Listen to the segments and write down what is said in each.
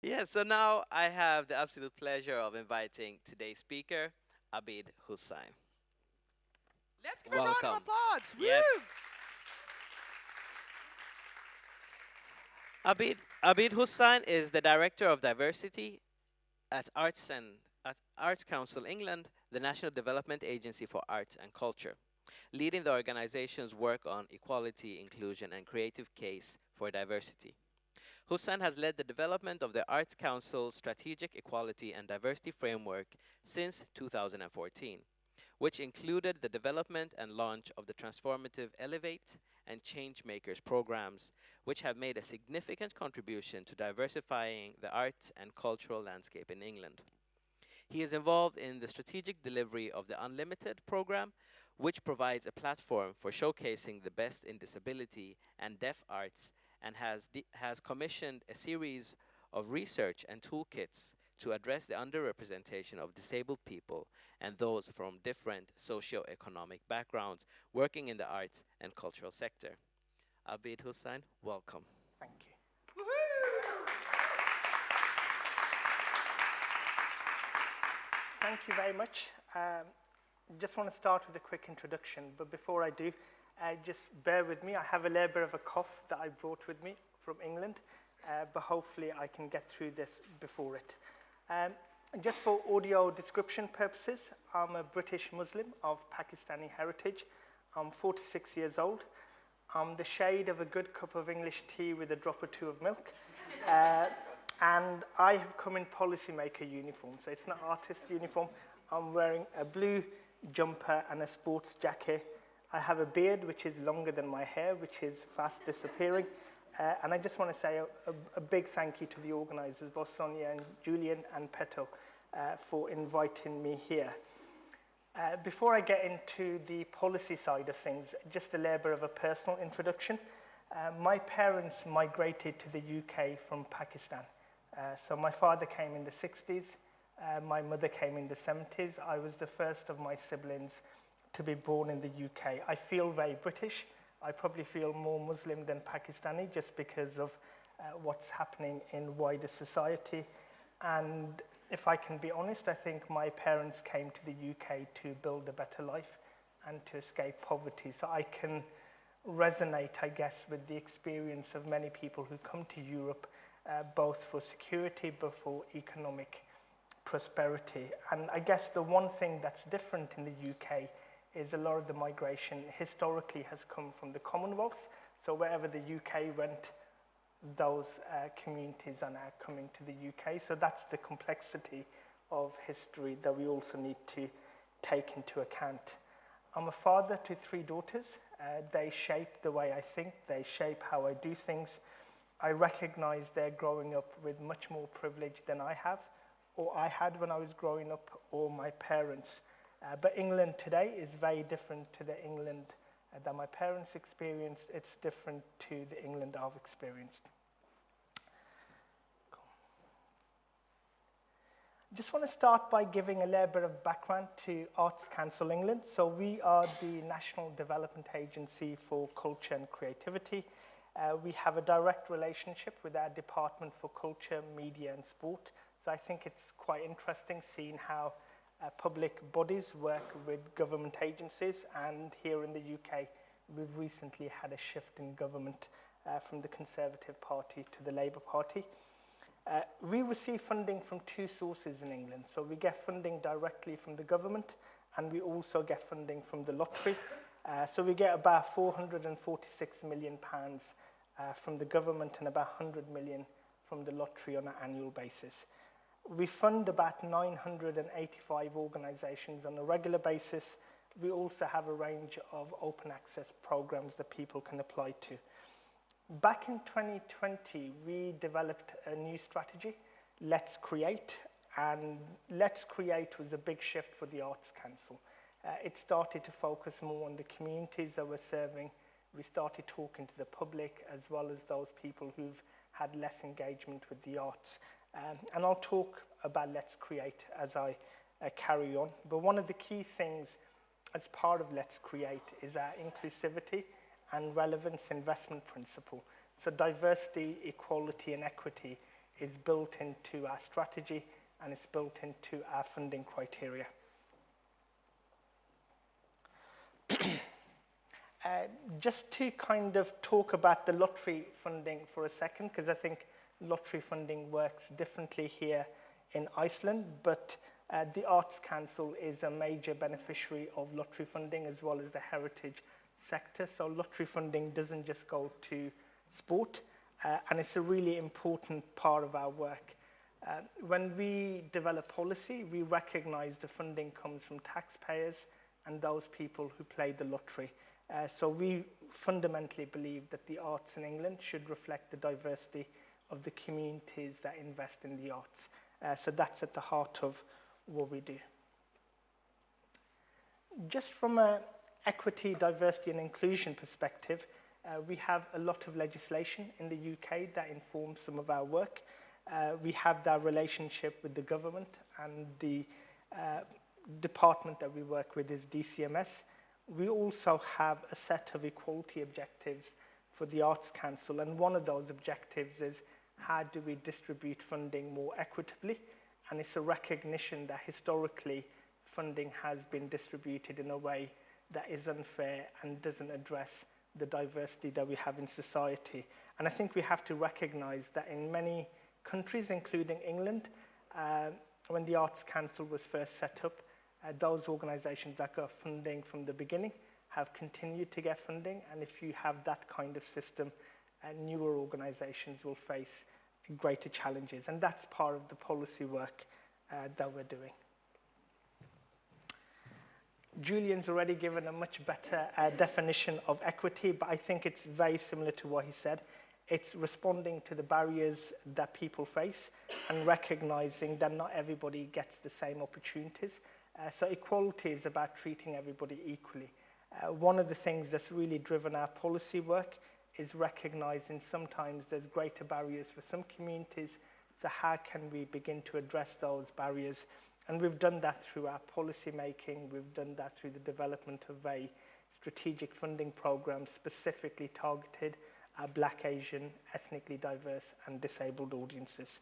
Yeah, so now I have the absolute pleasure of inviting today's speaker, Abid Hussain. Let's give a round of Welcome. applause. Yes. Woo! Abid Hussain is the Director of Diversity at Arts Council England, the National Development Agency for Art and Culture, leading the organization's work on equality, inclusion, and creative case for diversity. Hussain has led the development of the Arts Council's Strategic Equality and Diversity Framework since 2014, which included the development and launch of the transformative Elevate and Changemakers programs, which have made a significant contribution to diversifying the arts and cultural landscape in England. He is involved in the strategic delivery of the Unlimited program, which provides a platform for showcasing the best in disability and deaf arts and has commissioned a series of research and toolkits to address the underrepresentation of disabled people and those from different socio-economic backgrounds working in the arts and cultural sector. Abid Hussain, welcome. Thank you. Woohoo! Thank you very much. Just want to start with a quick introduction, but before I do, just bear with me. I have a little bit of a cough that I brought with me from England, but hopefully I can get through this before it. Just for audio description purposes, I'm a British Muslim of Pakistani heritage. I'm 46 years old. I'm the shade of a good cup of English tea with a drop or two of milk. And I have come in policymaker uniform, so it's not artist uniform. I'm wearing a blue jumper and a sports jacket. I have a beard which is longer than my hair, which is fast disappearing. And I just want to say a big thank you to the organizers, both Sonya and Julian and Petra, for inviting me here. Before I get into the policy side of things, just a little bit of a personal introduction. My parents migrated to the UK from Pakistan. So my father came in the 60s, my mother came in the 70s. I was the first of my siblings to be born in the UK. I feel very British. I probably feel more Muslim than Pakistani just because of what's happening in wider society. And if I can be honest, I think my parents came to the UK to build a better life and to escape poverty. So I can resonate, I guess, with the experience of many people who come to Europe, both for security but for economic prosperity. And I guess the one thing that's different in the UK is a lot of the migration historically has come from the Commonwealth. So wherever the UK went, those communities are now coming to the UK. So that's the complexity of history that we also need to take into account. I'm a father to 3 daughters. They shape the way I think, they shape how I do things. I recognize they're growing up with much more privilege than I have, or I had when I was growing up, or my parents. But England today is very different to the England that my parents experienced. It's different to the England I've experienced. Cool. Just want to start by giving a little bit of background to Arts Council England. So we are the National Development Agency for Culture and Creativity. We have a direct relationship with our Department for Culture, Media and Sport. So I think it's quite interesting seeing how public bodies work with government agencies, and here in the UK we've recently had a shift in government from the Conservative Party to the Labour Party. We receive funding from 2 sources in England. So we get funding directly from the government, and we also get funding from the lottery. So we get about £446 million from the government and about 100 million from the lottery on an annual basis. We fund about 985 organizations on a regular basis. We also have a range of open access programs that people can apply to. Back in 2020, we developed a new strategy, Let's Create, and Let's Create was a big shift for the Arts Council. It started to focus more on the communities that we're serving. We started talking to the public as well as those people who've had less engagement with the arts. And I'll talk about Let's Create as I carry on. But one of the key things as part of Let's Create is our inclusivity and relevance investment principle. So diversity, equality, and equity is built into our strategy and it's built into our funding criteria. Just to kind of talk about the lottery funding for a second, because I think lottery funding works differently here in Iceland, but the Arts Council is a major beneficiary of lottery funding as well as the heritage sector. So lottery funding doesn't just go to sport, and it's a really important part of our work. When we develop policy, we recognize the funding comes from taxpayers and those people who play the lottery. So we fundamentally believe that the arts in England should reflect the diversity of the communities that invest in the arts. So that's at the heart of what we do. Just from an equity, diversity and inclusion perspective, we have a lot of legislation in the UK that informs some of our work. We have that relationship with the government, and the department that we work with is DCMS. We also have a set of equality objectives for the Arts Council, and one of those objectives is how do we distribute funding more equitably, and it's a recognition that historically funding has been distributed in a way that is unfair and doesn't address the diversity that we have in society. And I think we have to recognize that in many countries, including England, when the Arts Council was first set up, those organizations that got funding from the beginning have continued to get funding, and if you have that kind of system, newer organizations will face greater challenges, and that's part of the policy work that we're doing. Julian's already given a much better definition of equity, but I think it's very similar to what he said. It's responding to the barriers that people face and recognizing that not everybody gets the same opportunities. So equality is about treating everybody equally. One of the things that's really driven our policy work is recognizing sometimes there's greater barriers for some communities, so how can we begin to address those barriers? And we've done that through our policy making, we've done that through the development of a strategic funding program specifically targeted at Black, Asian, ethnically diverse and disabled audiences.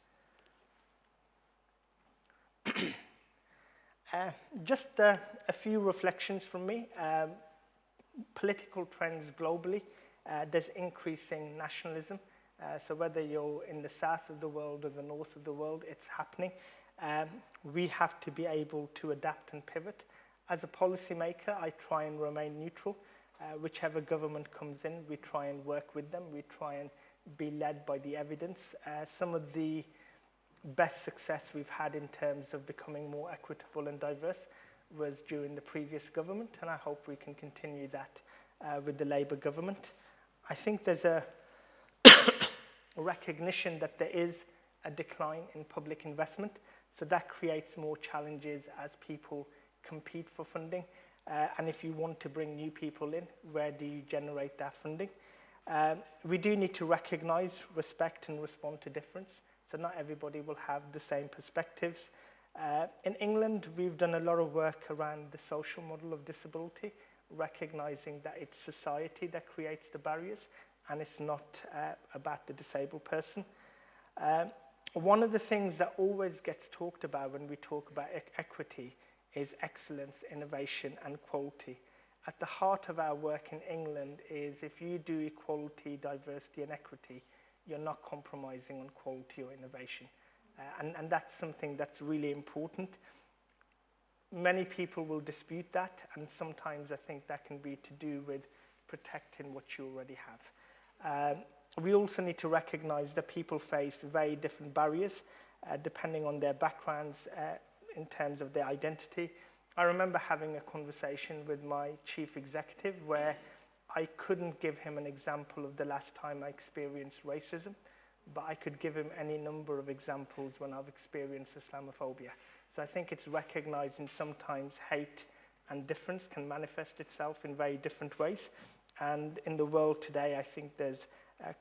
Just a few reflections from me. Political trends globally, there's increasing nationalism. So whether you're in the south of the world or the north of the world, it's happening. We have to be able to adapt and pivot. As a policymaker, I try and remain neutral. Whichever government comes in, we try and work with them. We try and be led by the evidence. Some of the best success we've had in terms of becoming more equitable and diverse was during the previous government, and I hope we can continue that with the Labour government. I think there's a recognition that there is a decline in public investment, so that creates more challenges as people compete for funding. And if you want to bring new people in, where do you generate that funding? We do need to recognize, respect, and respond to difference. So not everybody will have the same perspectives. In England, we've done a lot of work around the social model of disability, recognizing that it's society that creates the barriers, and it's not about the disabled person. One of the things that always gets talked about when we talk about equity is excellence, innovation, and quality. At the heart of our work in England is if you do equality, diversity, and equity, you're not compromising on quality or innovation. And that's something that's really important. Many people will dispute that, and sometimes I think that can be to do with protecting what you already have. We also need to recognize that people face very different barriers depending on their backgrounds in terms of their identity. I remember having a conversation with my chief executive where I couldn't give him an example of the last time I experienced racism, but I could give him any number of examples when I've experienced Islamophobia. So I think it's recognizing sometimes hate and difference can manifest itself in very different ways. And in the world today, I think there's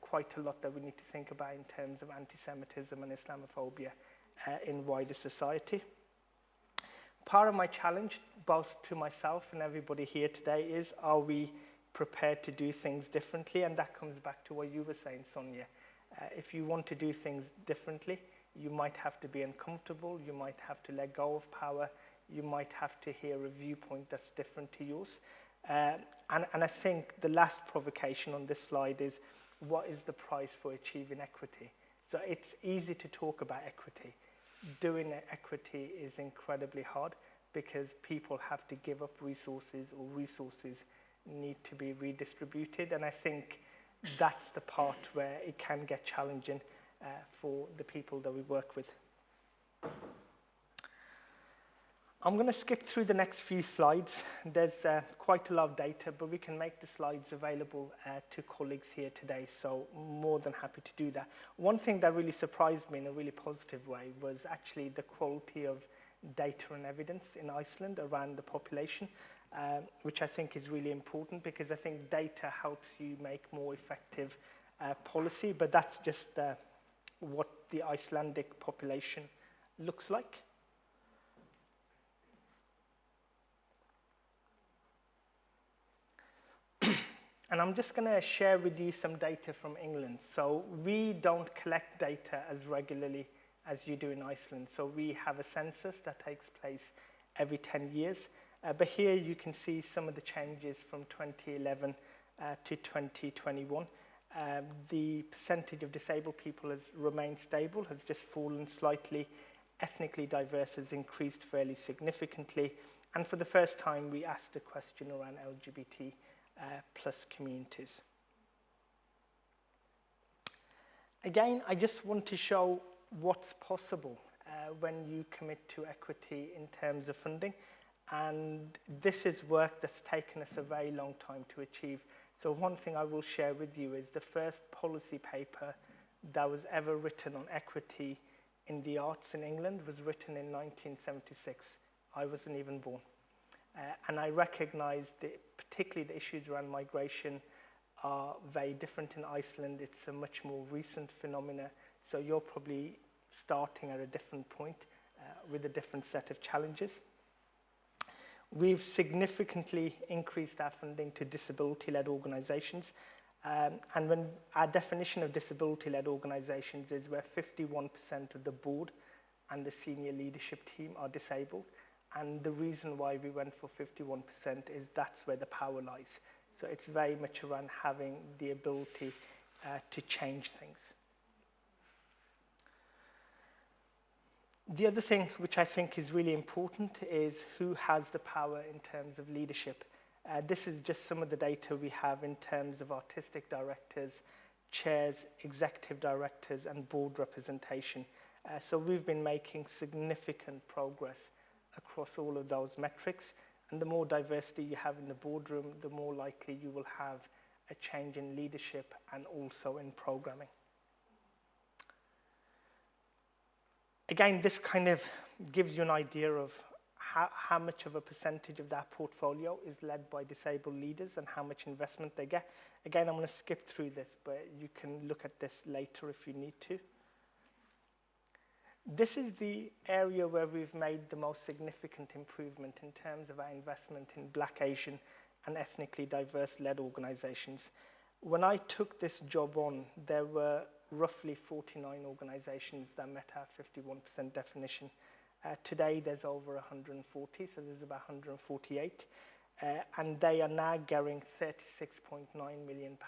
quite a lot that we need to think about in terms of anti-Semitism and Islamophobia in wider society. Part of my challenge, both to myself and everybody here today, is are we prepared to do things differently? And that comes back to what you were saying, Sonya. If you want to do things differently, you might have to be uncomfortable, you might have to let go of power, you might have to hear a viewpoint that's different to yours. And I think the last provocation on this slide is, what is the price for achieving equity? So it's easy to talk about equity. Doing equity is incredibly hard because people have to give up resources, or resources need to be redistributed. And I think that's the part where it can get challenging for the people that we work with. I'm going to skip through the next few slides. There's quite a lot of data, but we can make the slides available to colleagues here today, so more than happy to do that. One thing that really surprised me in a really positive way was actually the quality of data and evidence in Iceland around the population, which I think is really important, because I think data helps you make more effective policy, but that's just what the Icelandic population looks like. And I'm just going to share with you some data from England. So we don't collect data as regularly as you do in Iceland. So we have a census that takes place every 10 years. But here you can see some of the changes from 2011 to 2021. The percentage of disabled people has remained stable, has just fallen slightly. Ethnically diverse has increased fairly significantly. And for the first time, we asked a question around LGBT plus communities. Again, I just want to show what's possible when you commit to equity in terms of funding. And this is work that's taken us a very long time to achieve. So one thing I will share with you is the first policy paper that was ever written on equity in the arts in England was written in 1976. I wasn't even born. And I recognize that particularly the issues around migration are very different in Iceland. It's a much more recent phenomena. So you're probably starting at a different point with a different set of challenges. We've significantly increased our funding to disability-led organizations. And when our definition of disability-led organizations is where 51% of the board and the senior leadership team are disabled. And the reason why we went for 51% is that's where the power lies. So it's very much around having the ability to change things. The other thing which I think is really important is who has the power in terms of leadership. This is just some of the data we have in terms of artistic directors, chairs, executive directors, and board representation. So we've been making significant progress across all of those metrics. And the more diversity you have in the boardroom, the more likely you will have a change in leadership and also in programming. Again, this kind of gives you an idea of how much of a percentage of that portfolio is led by disabled leaders and how much investment they get. Again, I'm going to skip through this, but you can look at this later if you need to. This is the area where we've made the most significant improvement in terms of our investment in Black, Asian, and ethnically diverse-led organizations. When I took this job on, there were roughly 49 organizations that met our 51% definition. Today, there's over 140, so there's about 148. And they are now getting £36.9 million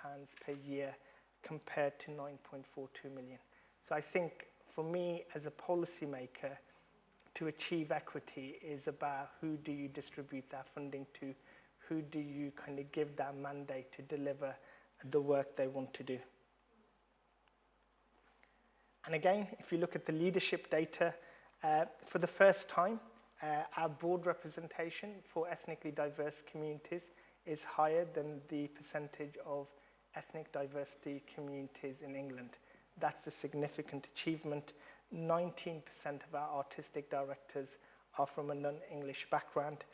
per year compared to 9.42 million. So I think for me, as a policymaker, to achieve equity is about who do you distribute that funding to, who do you kind of give that mandate to deliver the work they want to do. And again, if you look at the leadership data, for the first time, our board representation for ethnically diverse communities is higher than the percentage of ethnic diversity communities in England. That's a significant achievement. 19% of our artistic directors are from a non-English background,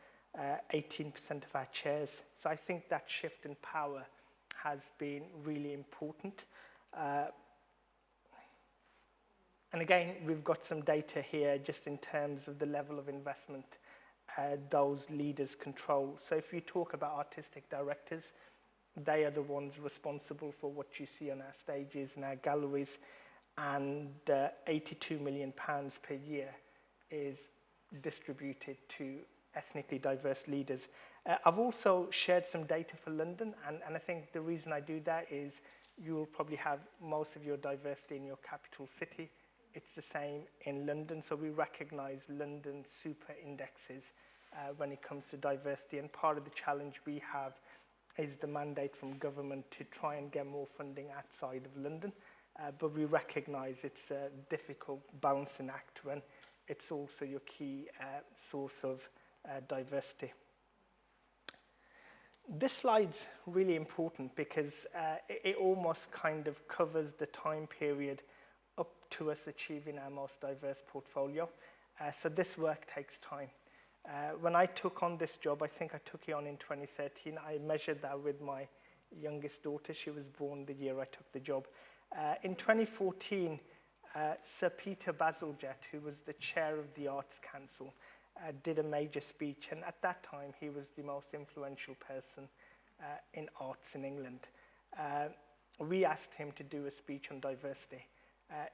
18% of our chairs. So I think that shift in power has been really important. And again, we've got some data here just in terms of the level of investment those leaders control. So if you talk about artistic directors, they are the ones responsible for what you see on our stages and our galleries, and £82 million per year is distributed to ethnically diverse leaders. I've also shared some data for London, and I think the reason I do that is you will probably have most of your diversity in your capital city. It's the same in London, so we recognize London super indexes when it comes to diversity, and part of the challenge we have is the mandate from government to try and get more funding outside of London, but we recognize it's a difficult balancing act when it's also your key source of diversity. This slide's really important because it almost kind of covers the time period up to us achieving our most diverse portfolio. So this work takes time. When I took on this job, I think I took it on in 2013. I measured that with my youngest daughter. She was born the year I took the job. In 2014, Sir Peter Bazalgette, who was the chair of the Arts Council, did a major speech, and at that time he was the most influential person in arts in England. We asked him to do a speech on diversity.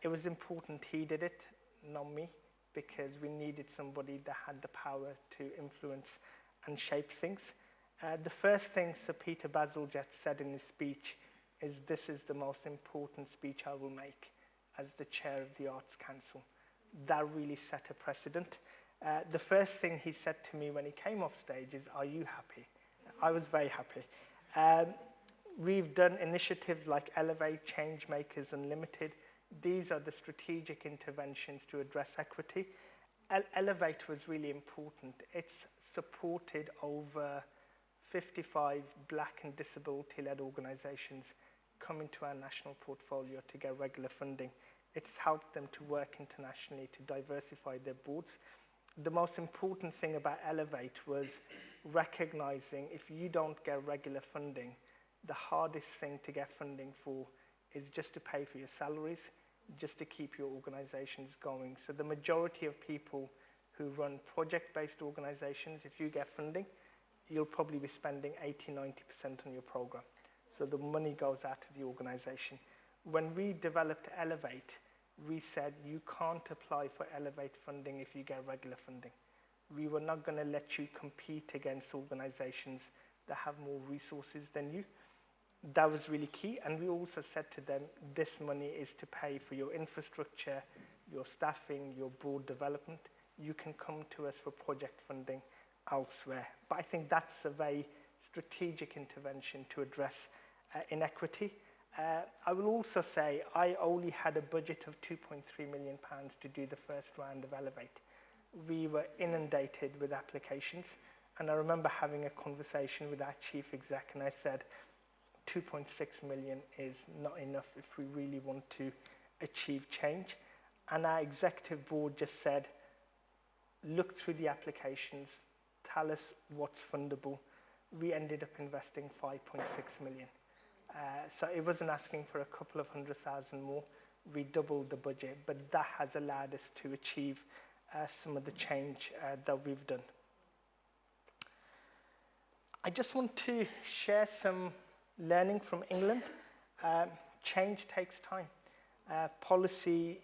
It was important he did it, not me, because we needed somebody that had the power to influence and shape things. The first thing Sir Peter Bazalgette said in his speech is, "This is the most important speech I will make as the chair of the Arts Council." That really set a precedent. The first thing he said to me when he came off stage is, "Are you happy?" I was very happy. We've done initiatives like Elevate, Change Makers Unlimited. These are the strategic interventions to address equity. Elevate was really important. It's supported over 55 Black and disability-led organizations coming to our national portfolio to get regular funding. It's helped them to work internationally to diversify their boards. The most important thing about Elevate was recognizing if you don't get regular funding, the hardest thing to get funding for is just to pay for your salaries, just to keep your organizations going. So the majority of people who run project-based organizations, if you get funding, you'll probably be spending 80–90% on your program. So the money goes out to the organization. When we developed Elevate, we said you can't apply for Elevate funding if you get regular funding. We were not going to let you compete against organizations that have more resources than you. That was really key, and we also said to them, this money is to pay for your infrastructure, your staffing, your board development. You can come to us for project funding elsewhere. But I think that's a very strategic intervention to address inequity. I will also say I only had a budget of £2.3 million to do the first round of Elevate. We were inundated with applications, and I remember having a conversation with our chief exec, and I said, 2.6 million is not enough if we really want to achieve change. And our executive board just said, look through the applications, tell us what's fundable. We ended up investing 5.6 million. So it wasn't asking for a couple of 100,000 more. We doubled the budget, but that has allowed us to achieve some of the change that we've done. I just want to share some learning from England. Change takes time. Policy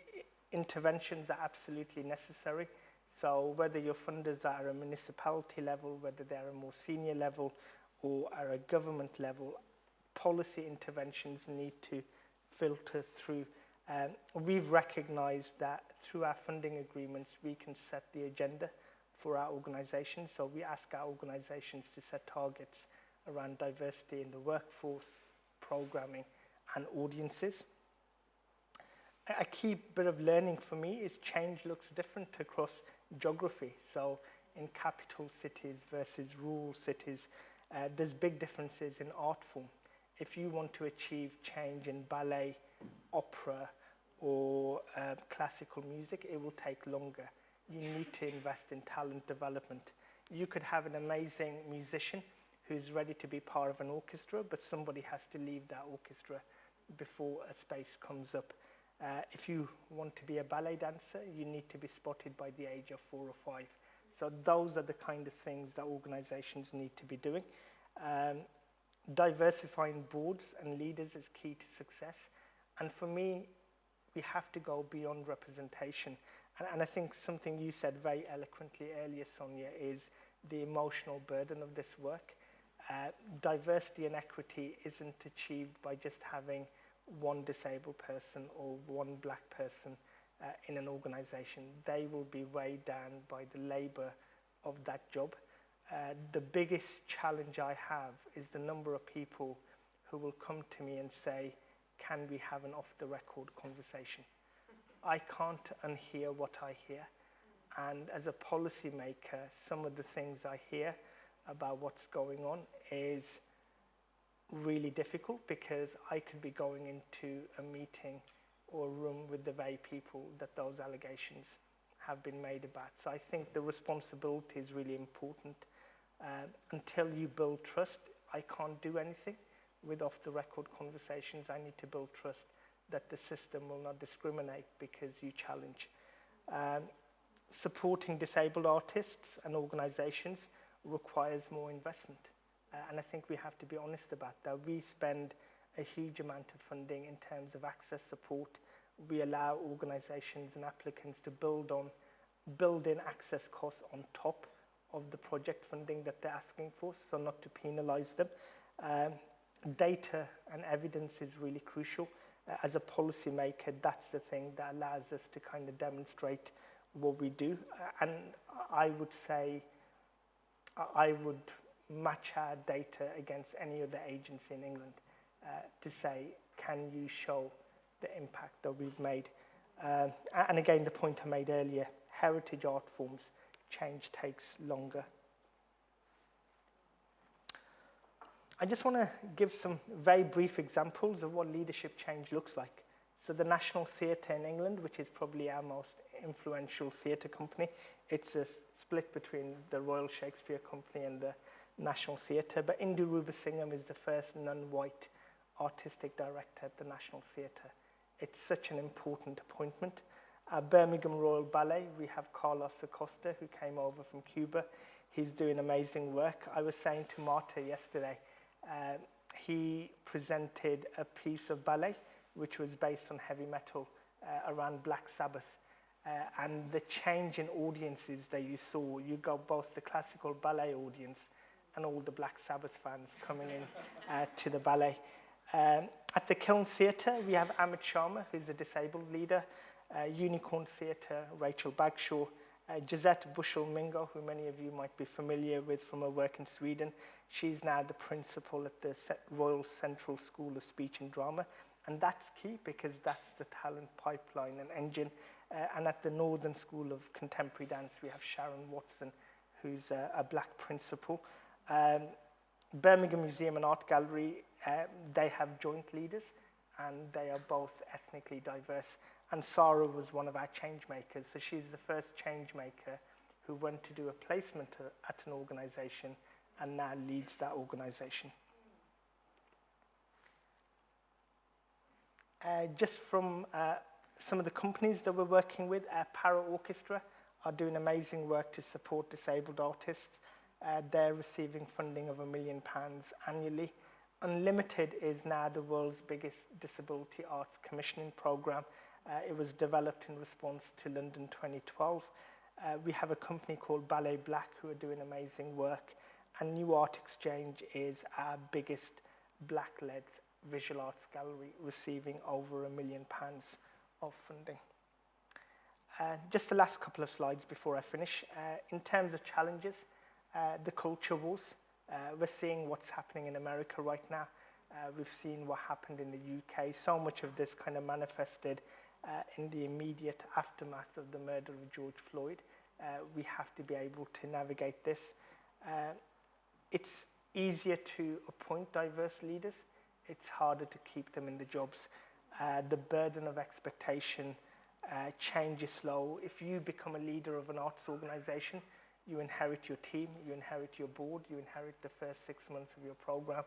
interventions are absolutely necessary. So whether your funders are at a municipality level, whether they're a more senior level or at a government level, policy interventions need to filter through. We've recognized that through our funding agreements, we can set the agenda for our organizations. So we ask our organizations to set targets around diversity in the workforce, programming, and audiences. A key bit of learning for me is change looks different across geography. So in capital cities versus rural cities, there's big differences in art form. If you want to achieve change in ballet, opera, or classical music, it will take longer. You need to invest in talent development. You could have an amazing musician who's ready to be part of an orchestra, but somebody has to leave that orchestra before a space comes up. If you want to be a ballet dancer, you need to be spotted by the age of 4 or 5. So those are the kind of things that organizations need to be doing. diversifying boards and leaders is key to success. And for me, we have to go beyond representation. And I think something you said very eloquently earlier, Sonya, is the emotional burden of this work. Diversity and equity isn't achieved by just having one disabled person or one black person in an organization. They will be weighed down by the labor of that job. The biggest challenge I have is the number of people who will come to me and say, can we have an off-the-record conversation? I can't unhear what I hear. And as a policymaker, some of the things I hear about what's going on is really difficult, because I could be going into a meeting or a room with the very people that those allegations have been made about. So I think the responsibility is really important. Until you build trust, I can't do anything with off-the-record conversations. I need to build trust that the system will not discriminate because you challenge. Supporting disabled artists and organizations requires more investment. And I think we have to be honest about that. We spend a huge amount of funding in terms of access support. We allow organizations and applicants to build in access costs on top of the project funding that they're asking for, so not to penalize them. Data and evidence is really crucial. As a policymaker, that's the thing that allows us to kind of demonstrate what we do. And I would say, I would match our data against any other agency in England to say, can you show the impact that we've made? And again, the point I made earlier, heritage art forms, change takes longer. I just want to give some very brief examples of what leadership change looks like. So the National Theatre in England, which is probably our most influential theatre company, it's a split between the Royal Shakespeare Company and the National Theatre, but Indu Rubasingham is the first non-white artistic director at the National Theatre. It's such an important appointment. Birmingham Royal Ballet, we have Carlos Acosta, who came over from Cuba. He's doing amazing work. I was saying to Marta yesterday, he presented a piece of ballet which was based on heavy metal around Black Sabbath. And the change in audiences that you saw, you got both the classical ballet audience and all the Black Sabbath fans coming in to the ballet. At the Kiln Theatre, we have Amit Sharma, who's a disabled leader. Unicorn Theatre, Rachel Bagshaw. Gisette Bushell-Mingo, who many of you might be familiar with from her work in Sweden. She's now the principal at the Royal Central School of Speech and Drama. And that's key because that's the talent pipeline and engine. And at the Northern School of Contemporary Dance, we have Sharon Watson, who's a black principal. Birmingham Museum and Art Gallery, they have joint leaders, and they are both ethnically diverse. And Sarah was one of our change makers. So she's the first change maker who went to do a placement at an organization and now leads that organization. Just from some of the companies that we're working with, Para Orchestra are doing amazing work to support disabled artists. They're receiving funding of £1 million annually. Unlimited is now the world's biggest disability arts commissioning program. It was developed in response to London 2012. We have a company called Ballet Black who are doing amazing work. And New Art Exchange is our biggest black-led visual arts gallery, receiving over £1 million of funding. Just the last couple of slides before I finish. In terms of challenges, the culture wars. We're seeing what's happening in America right now. We've seen what happened in the UK. So much of this kind of manifested in the immediate aftermath of the murder of George Floyd. We have to be able to navigate this. It's easier to appoint diverse leaders. It's harder to keep them in the jobs. The burden of expectation, change is slow. If you become a leader of an arts organization, you inherit your team, you inherit your board, you inherit the first 6 months of your program.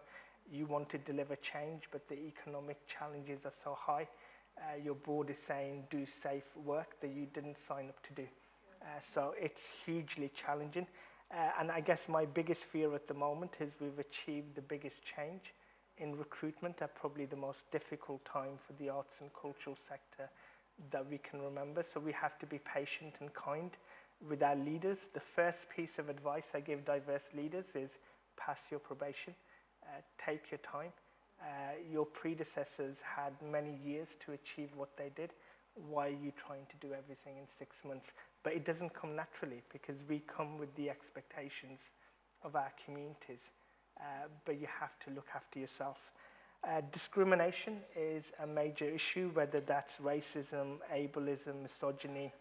You want to deliver change, but the economic challenges are so high. Your board is saying, do safe work that you didn't sign up to do. So it's hugely challenging. And I guess my biggest fear at the moment is we've achieved the biggest change in recruitment at probably the most difficult time for the arts and cultural sector that we can remember. So we have to be patient and kind with our leaders. The first piece of advice I give diverse leaders is pass your probation, take your time. Your predecessors had many years to achieve what they did. Why are you trying to do everything in 6 months? But it doesn't come naturally because we come with the expectations of our communities. But you have to look after yourself. Discrimination is a major issue, whether that's racism, ableism, misogyny,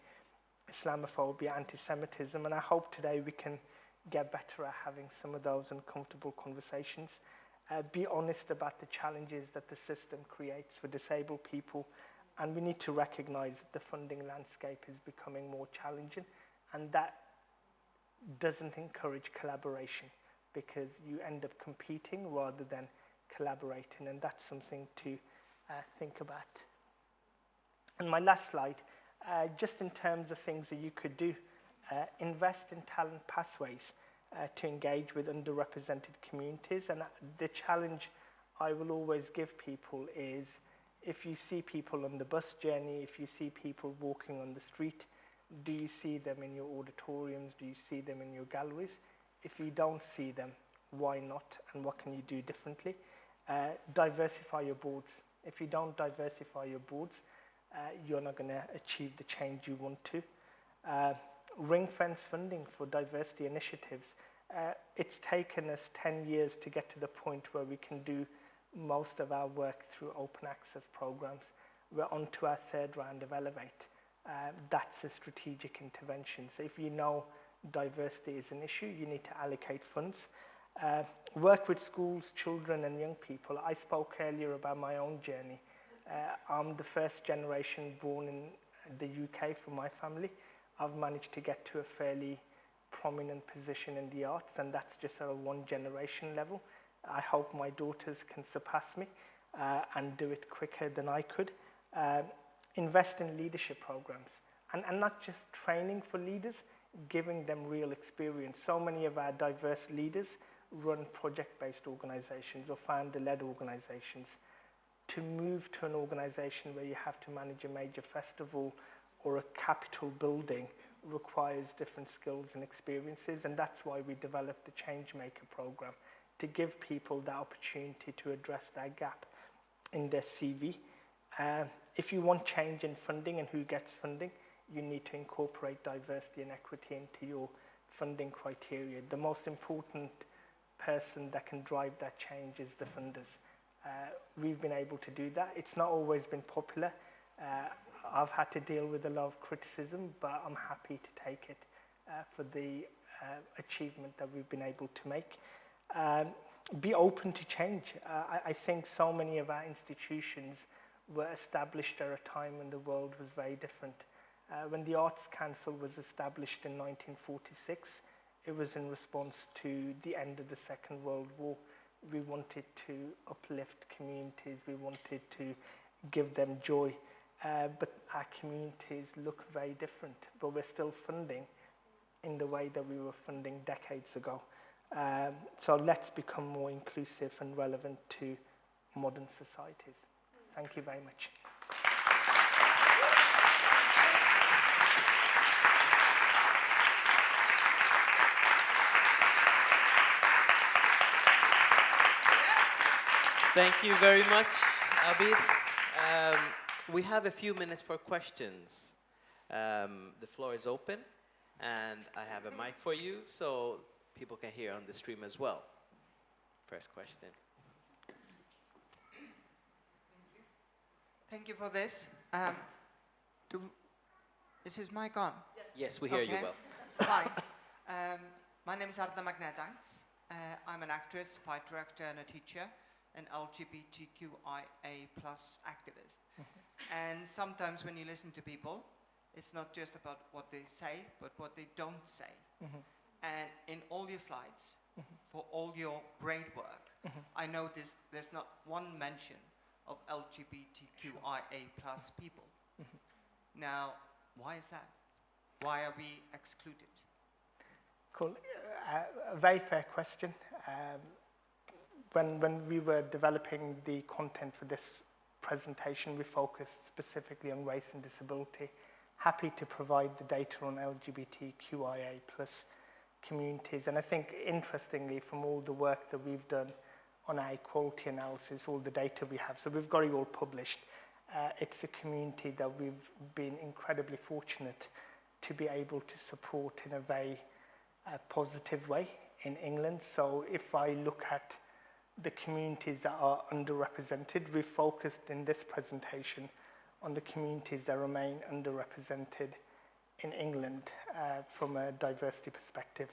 Islamophobia, anti-Semitism, and I hope today we can get better at having some of those uncomfortable conversations. Be honest about the challenges that the system creates for disabled people, and we need to recognize that the funding landscape is becoming more challenging, and that doesn't encourage collaboration because you end up competing rather than collaborating, and that's something to think about. And my last slide, just in terms of things that you could do, invest in talent pathways to engage with underrepresented communities. And the challenge I will always give people is if you see people on the bus journey, if you see people walking on the street, do you see them in your auditoriums? Do you see them in your galleries? If you don't see them, why not? And what can you do differently? Diversify your boards. If you don't diversify your boards, you're not going to achieve the change you want to. Ring-fence funding for diversity initiatives. It's taken us 10 years to get to the point where we can do most of our work through open access programs. We're on to our third round of Elevate. That's a strategic intervention. So if you know diversity is an issue, you need to allocate funds. Work with schools, children and young people. I spoke earlier about my own journey. I'm the first generation born in the UK from my family. I've managed to get to a fairly prominent position in the arts, and that's just at a one generation level. I hope my daughters can surpass me and do it quicker than I could. Invest in leadership programs and not just training for leaders, giving them real experience. So many of our diverse leaders run project-based organizations or founder-led organizations. To move to an organization where you have to manage a major festival or a capital building requires different skills and experiences, and that's why we developed the Changemaker program, to give people the opportunity to address that gap in their CV. If you want change in funding and who gets funding, you need to incorporate diversity and equity into your funding criteria. The most important person that can drive that change is the funders. We've been able to do that. It's not always been popular. I've had to deal with a lot of criticism, but I'm happy to take it for the achievement that we've been able to make. Be open to change. I think so many of our institutions were established at a time when the world was very different. When the Arts Council was established in 1946, it was in response to the end of the Second World War. We wanted to uplift communities, we wanted to give them joy, but our communities look very different, but we're still funding in the way that we were funding decades ago. So let's become more inclusive and relevant to modern societies. Thank you very much. Thank you very much, Abid. We have a few minutes for questions. The floor is open, and I have a mic for you, so people can hear on the stream as well. First question. Thank you for this. Is his mic on? Yes, we hear you well. Fine. My name is Arna Magnea Danks. I'm an actress, fight director, and a teacher, an LGBTQIA+ activist. And sometimes when you listen to people, it's not just about what they say, but what they don't say. And in all your slides, for all your great work, I noticed there's not one mention of LGBTQIA+ people. Now, why is that? Why are we excluded? Cool. A very fair question. When we were developing the content for this presentation, we focused specifically on race and disability. Happy to provide the data on LGBTQIA plus communities. And I think, interestingly, from all the work that we've done on our equality analysis, all the data we have, so we've got it all published. It's a community that we've been incredibly fortunate to be able to support in a very positive way in England. So if I look at the communities that are underrepresented, we've focused in this presentation on the communities that remain underrepresented in England from a diversity perspective.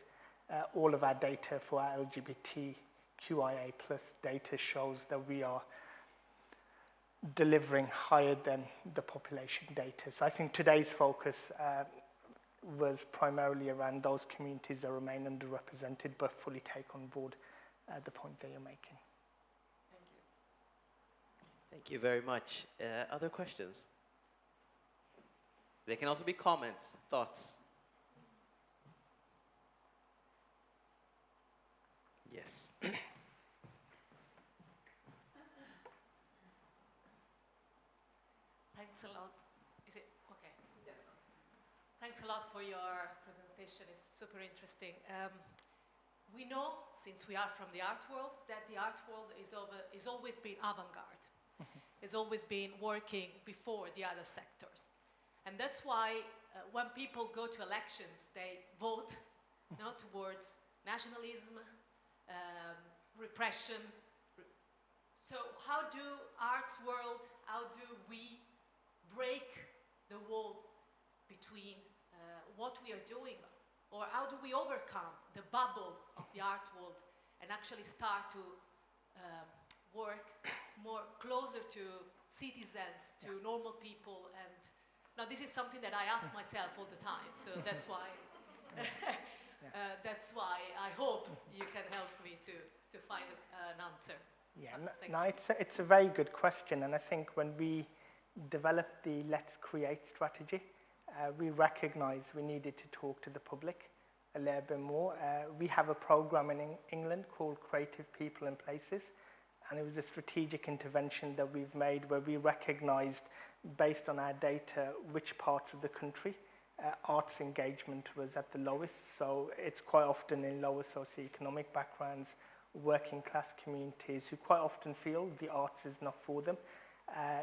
All of our data for our LGBTQIA plus data shows that we are delivering higher than the population data. So I think today's focus was primarily around those communities that remain underrepresented, but fully take on board the point that you're making. Thank you. Thank you very much. Other questions? They can also be comments, thoughts. Yes. Thanks a lot. Is it okay? Yeah. Thanks a lot for your presentation. It's super interesting. We know, since we are from the art world, that the art world is always been avant-garde. It's always been working before the other sectors. And that's why when people go to elections, they vote towards nationalism, repression. So how do arts world, how do we break the wall between what we are doing, or how do we overcome the bubble of the art world and actually start to work more closer to citizens, to normal people? And now this is something that I ask myself all the time, so that's why that's why I hope you can help me to find an answer. Yeah, So, no, it's a very good question, and I think when we developed the Let's Create strategy, we recognized we needed to talk to the public a little bit more. We have a program in England called Creative People and Places, and it was a strategic intervention that we've made where we recognized, based on our data, which parts of the country arts engagement was at the lowest. So it's quite often in lower socioeconomic backgrounds, working class communities who quite often feel the arts is not for them.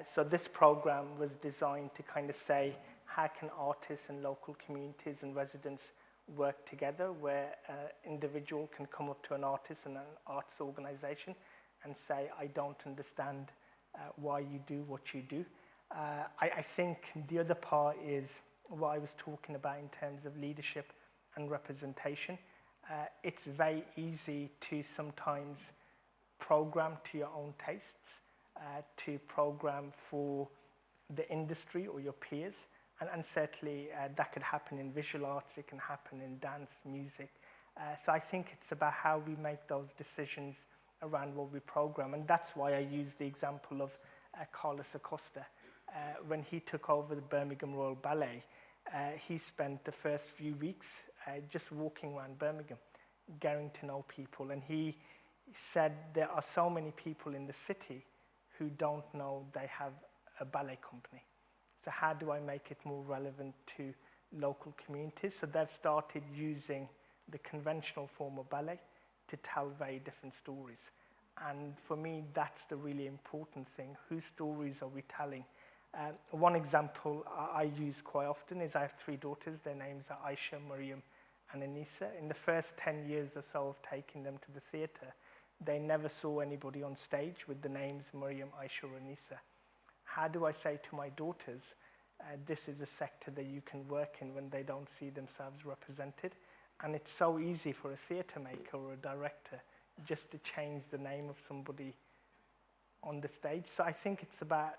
So this program was designed to kind of say, how can artists and local communities and residents work together, where an individual can come up to an artist and an arts organization and say, I don't understand why you do what you do. I think the other part is what I was talking about in terms of leadership and representation. It's very easy to sometimes program to your own tastes, to program for the industry or your peers. And certainly that could happen in visual arts, it can happen in dance, music. So I think it's about how we make those decisions around what we program. And that's why I use the example of Carlos Acosta. When he took over the Birmingham Royal Ballet, he spent the first few weeks just walking around Birmingham, getting to know people. And he said there are so many people in the city who don't know they have a ballet company. So how do I make it more relevant to local communities? So they've started using the conventional form of ballet to tell very different stories. And for me, that's the really important thing. Whose stories are we telling? One example I use quite often is I have 3 daughters. Their names are Aisha, Miriam, and Anissa. In the first 10 years or so of taking them to the theatre, they never saw anybody on stage with the names Miriam, Aisha, or Anissa. How do I say to my daughters, this is a sector that you can work in when they don't see themselves represented? And it's so easy for a theatre maker or a director just to change the name of somebody on the stage. So I think it's about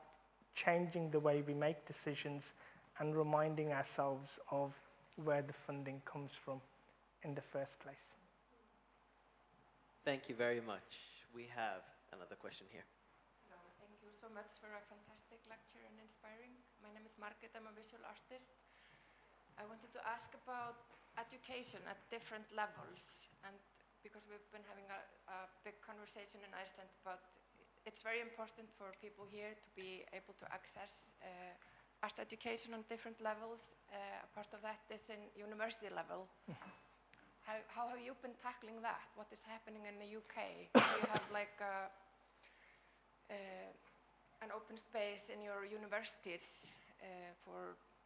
changing the way we make decisions and reminding ourselves of where the funding comes from in the first place. Thank you very much. We have another question here. Hello, thank you so much for a fantastic lecture and inspiring. My name is Margaret, I'm a visual artist. I wanted to ask about education at different levels, and because we've been having a big conversation in Iceland about it's very important for people here to be able to access art education on different levels. A part of that is in university level. How have you been tackling that? What is happening in the UK? Do you have like an open space in your universities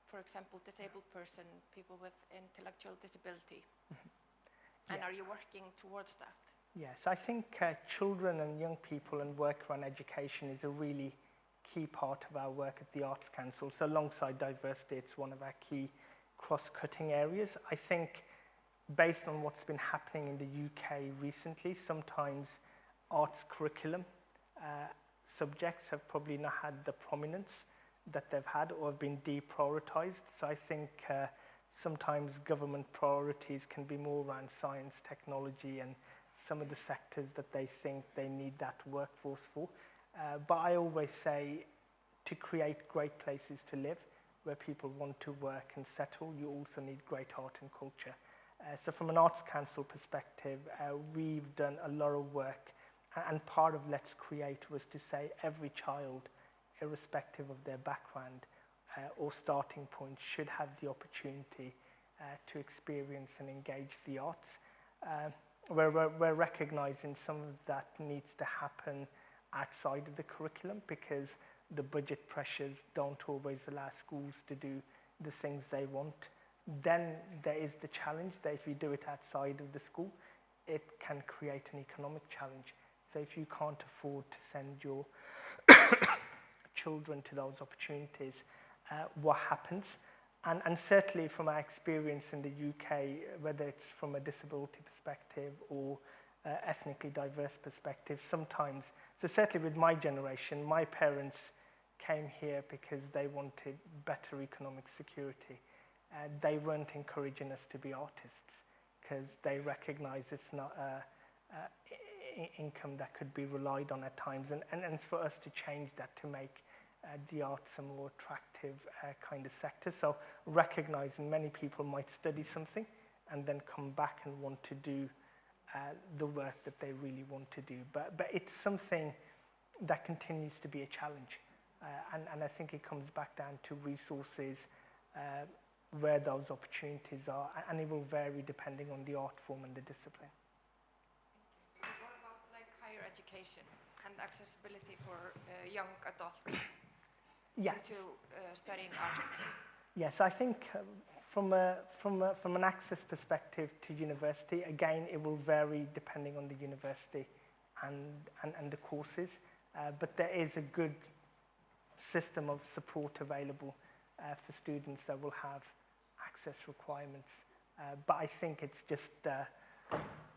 for example, disabled person, people with intellectual disability? And are you working towards that? Yes, I think children and young people and work around education is a really key part of our work at the Arts Council. So alongside diversity, it's one of our key cross-cutting areas. I think based on what's been happening in the UK recently, sometimes arts curriculum subjects have probably not had the prominence that they've had or have been deprioritized. So I think sometimes government priorities can be more around science, technology, and some of the sectors that they think they need that workforce for. But I always say to create great places to live where people want to work and settle, you also need great art and culture. So from an Arts Council perspective, we've done a lot of work, and part of Let's Create was to say every child, irrespective of their background or starting point, should have the opportunity to experience and engage the arts. We're recognizing some of that needs to happen outside of the curriculum because the budget pressures don't always allow schools to do the things they want. Then there is the challenge that if you do it outside of the school, it can create an economic challenge. So if you can't afford to send your children to those opportunities, what happens? And certainly from our experience in the UK, whether it's from a disability perspective or ethnically diverse perspective, sometimes, so certainly with my generation, my parents came here because they wanted better economic security. They weren't encouraging us to be artists because they recognize it's not income that could be relied on at times. And for us to change that, to make the arts a more attractive kind of sector. So recognizing many people might study something and then come back and want to do the work that they really want to do. But it's something that continues to be a challenge. And I think it comes back down to resources, where those opportunities are, and it will vary depending on the art form and the discipline. Thank you. What about like higher education and accessibility for young adults into studying art? Yes, I think from an access perspective to university, again, it will vary depending on the university and the courses, but there is a good system of support available for students that will have access requirements. But I think it's just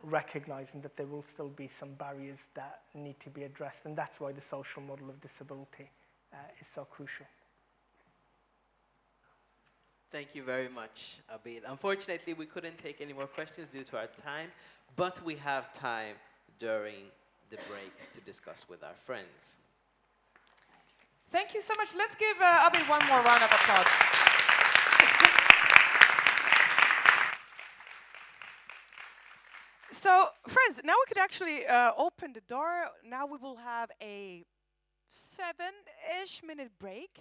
recognizing that there will still be some barriers that need to be addressed, and that's why the social model of disability is so crucial. Thank you very much, Abid. Unfortunately, we couldn't take any more questions due to our time, but we have time during the breaks to discuss with our friends. Thank you so much. Let's give Abid one more round of applause. So, friends, now we could actually open the door. Now we will have a 7-ish minute break.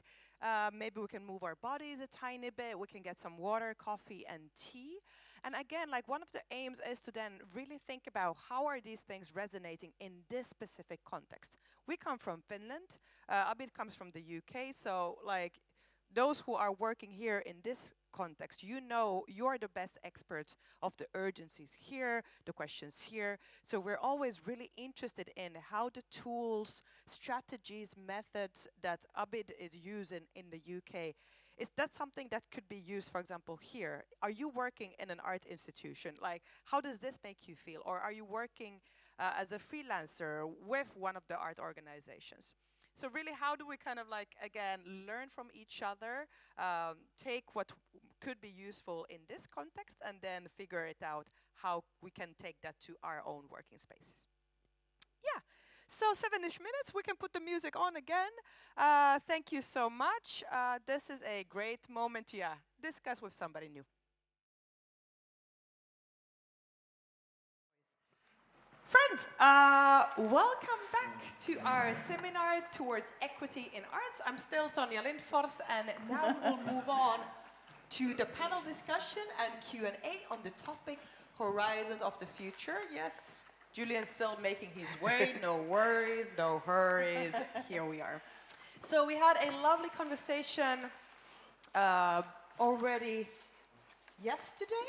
Maybe we can move our bodies a tiny bit. We can get some water, coffee, and tea. And again, like one of the aims is to then really think about how are these things resonating in this specific context. We come from Finland. Abid comes from the UK. So like those who are working here in this context, you know you're the best experts of the urgencies here, the questions here. So we're always really interested in how the tools, strategies, methods that Abid is using in the UK, is that something that could be used, for example, here? Are you working in an art institution? Like, how does this make you feel? Or are you working as a freelancer with one of the art organizations? So really, how do we kind of like, again, learn from each other, take what could be useful in this context, and then figure it out how we can take that to our own working spaces? Yeah. So 7-ish minutes, we can put the music on again. Thank you so much. This is a great moment to discuss with somebody new. Friends, welcome back to our seminar towards equity in arts. I'm still Sonya Lindfors, and now we will move on to the panel discussion and Q&A on the topic Horizons of the Future. Yes, Julian's still making his way. No worries, no hurries. Here we are. So we had a lovely conversation already yesterday.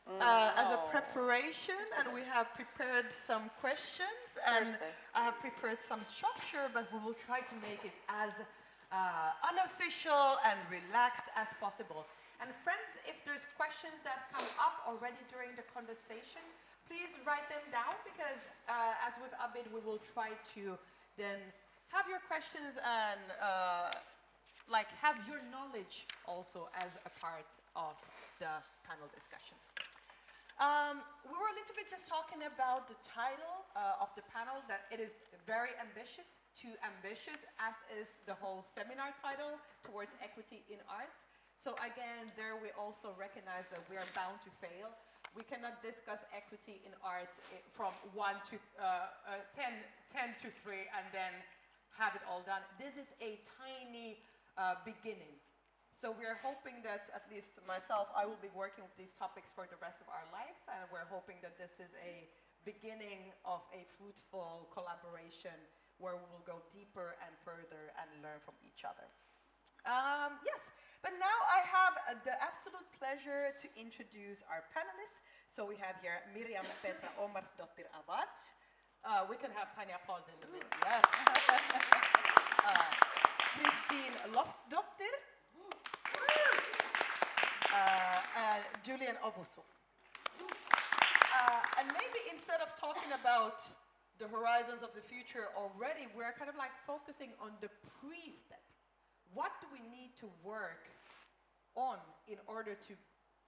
As a preparation, and we have prepared some questions, and I have prepared some structure, but we will try to make it as unofficial and relaxed as possible. And friends, if there's questions that come up already during the conversation, please write them down, because as with Abid, we will try to then have your questions and like have your knowledge also as a part of the panel discussion. We were a little bit just talking about the title of the panel, that it is very ambitious, too ambitious, as is the whole seminar title, Towards Equity in Arts. So again, there we also recognize that we are bound to fail. We cannot discuss equity in art from 1 to 10 to 3 and then have it all done. This is a tiny beginning. So we are hoping that, at least myself, I will be working with these topics for the rest of our lives, and we're hoping that this is a beginning of a fruitful collaboration where we will go deeper and further and learn from each other. Yes, but now I have the absolute pleasure to introduce our panelists. So we have here Miriam, Petra, Ómarsdóttir, Awad. We can have tiny applause in the middle, yes. Kristín, Loftsdóttir. And Julian, Owusu. And maybe instead of talking about the horizons of the future already, we're kind of like focusing on the pre-step. What do we need to work on in order to,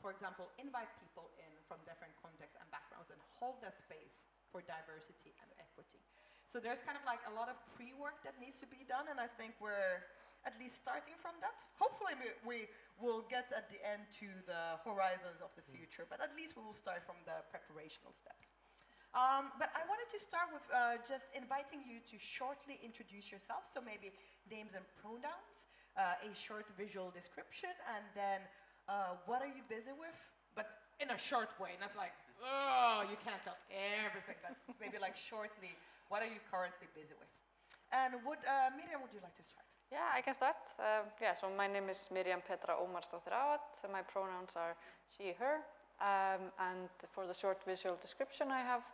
for example, invite people in from different contexts and backgrounds and hold that space for diversity and equity? So there's kind of like a lot of pre-work that needs to be done, and I think we're at least starting from that. Hopefully we will get at the end to the horizons of the future, but at least we will start from the preparational steps. But I wanted to start with just inviting you to shortly introduce yourself, so maybe names and pronouns, a short visual description, and then what are you busy with, but in a short way, not like, oh, you can't tell everything, but maybe like shortly, what are you currently busy with? And Miriam, would you like to start? Yeah, I can start. So my name is Miriam Petra Ómarsdóttir Awad. My pronouns are she, her. And for the short visual description, I have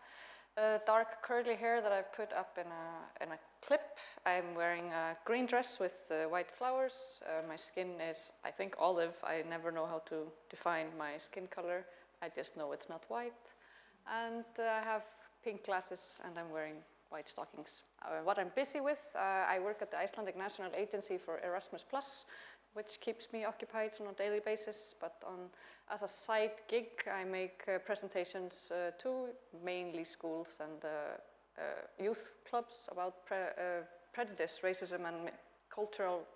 dark curly hair that I've put up in a clip. I'm wearing a green dress with white flowers. My skin is, I think, olive. I never know how to define my skin color. I just know it's not white. And I have pink glasses, and I'm wearing white stockings. What I'm busy with, I work at the Icelandic National Agency for Erasmus+, which keeps me occupied on a daily basis, but as a side gig, I make presentations to mainly schools and youth clubs about prejudice, racism, and cultural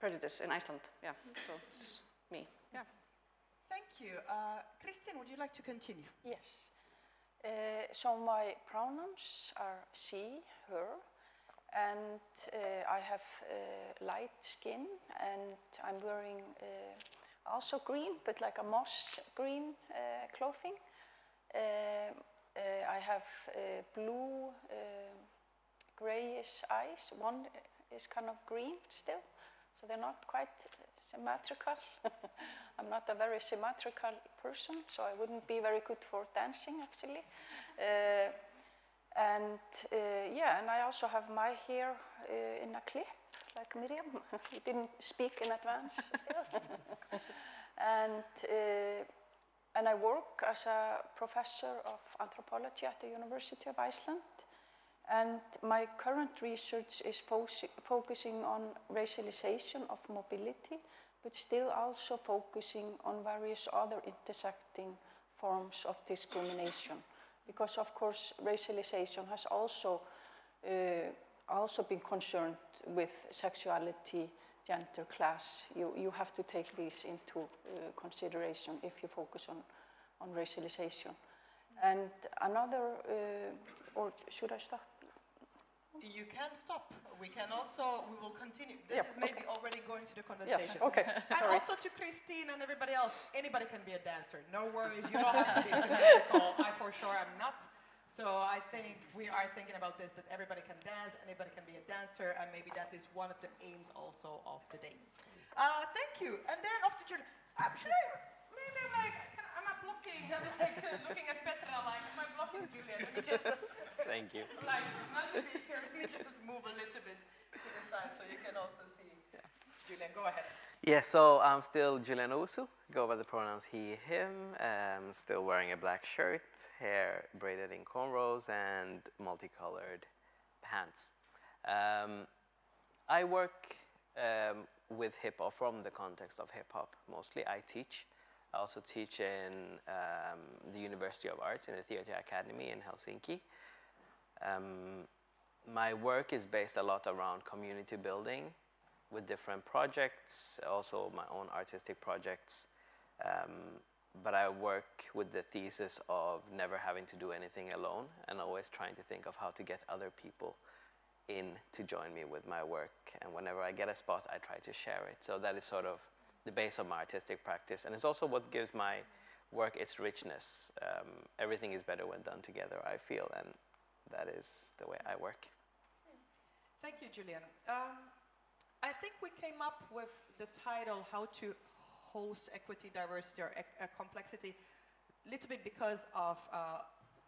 prejudice in Iceland. Yeah, so this is me. Yeah. Thank you. Kristín, would you like to continue? Yes. So my pronouns are she, her, and I have light skin, and I'm wearing also green, but like a moss green clothing. I have blue, grayish eyes. One is kind of green still, so they're not quite symmetrical. I'm not a very symmetrical person, so I wouldn't be very good for dancing, actually. And I also have my hair in a clip, like Miriam. We didn't speak in advance still. And I work as a professor of anthropology at the University of Iceland. And my current research is focusing on racialization of mobility, but still also focusing on various other intersecting forms of discrimination. Because of course, racialization has also been concerned with sexuality, gender, class. You have to take these into consideration if you focus on racialization. And another, or should I stop? You can stop. We will continue. This is maybe already going to the conversation. Yes, okay. And Sorry. also to Kristín and everybody else, anybody can be a dancer. No worries, you don't have to be symmetrical. I for sure am not. So I think we are thinking about this, that everybody can dance, anybody can be a dancer, and maybe that is one of the aims also of the day. Thank you. And then after Julian, maybe I'm like, am I blocking? I'm like looking at Petra, like, am I blocking Julian? Let me just, Thank you. like, not to be here, let me just move a little bit to the side so you can also see. Yeah. Julian, go ahead. Yeah, so I'm still Julian Owusu, go by the pronouns he, him, still wearing a black shirt, hair braided in cornrows, and multicolored pants. I work with hip-hop from the context of hip-hop, mostly. I teach. I also teach in the University of Arts in the Theatre Academy in Helsinki. My work is based a lot around community building, with different projects, also my own artistic projects. But I work with the thesis of never having to do anything alone and always trying to think of how to get other people in to join me with my work. And whenever I get a spot, I try to share it. So that is sort of the base of my artistic practice. And it's also what gives my work its richness. Everything is better when done together, I feel, and that is the way I work. Thank you, Julian. I think we came up with the title, How to Host Equity, Diversity, or Complexity, a little bit because of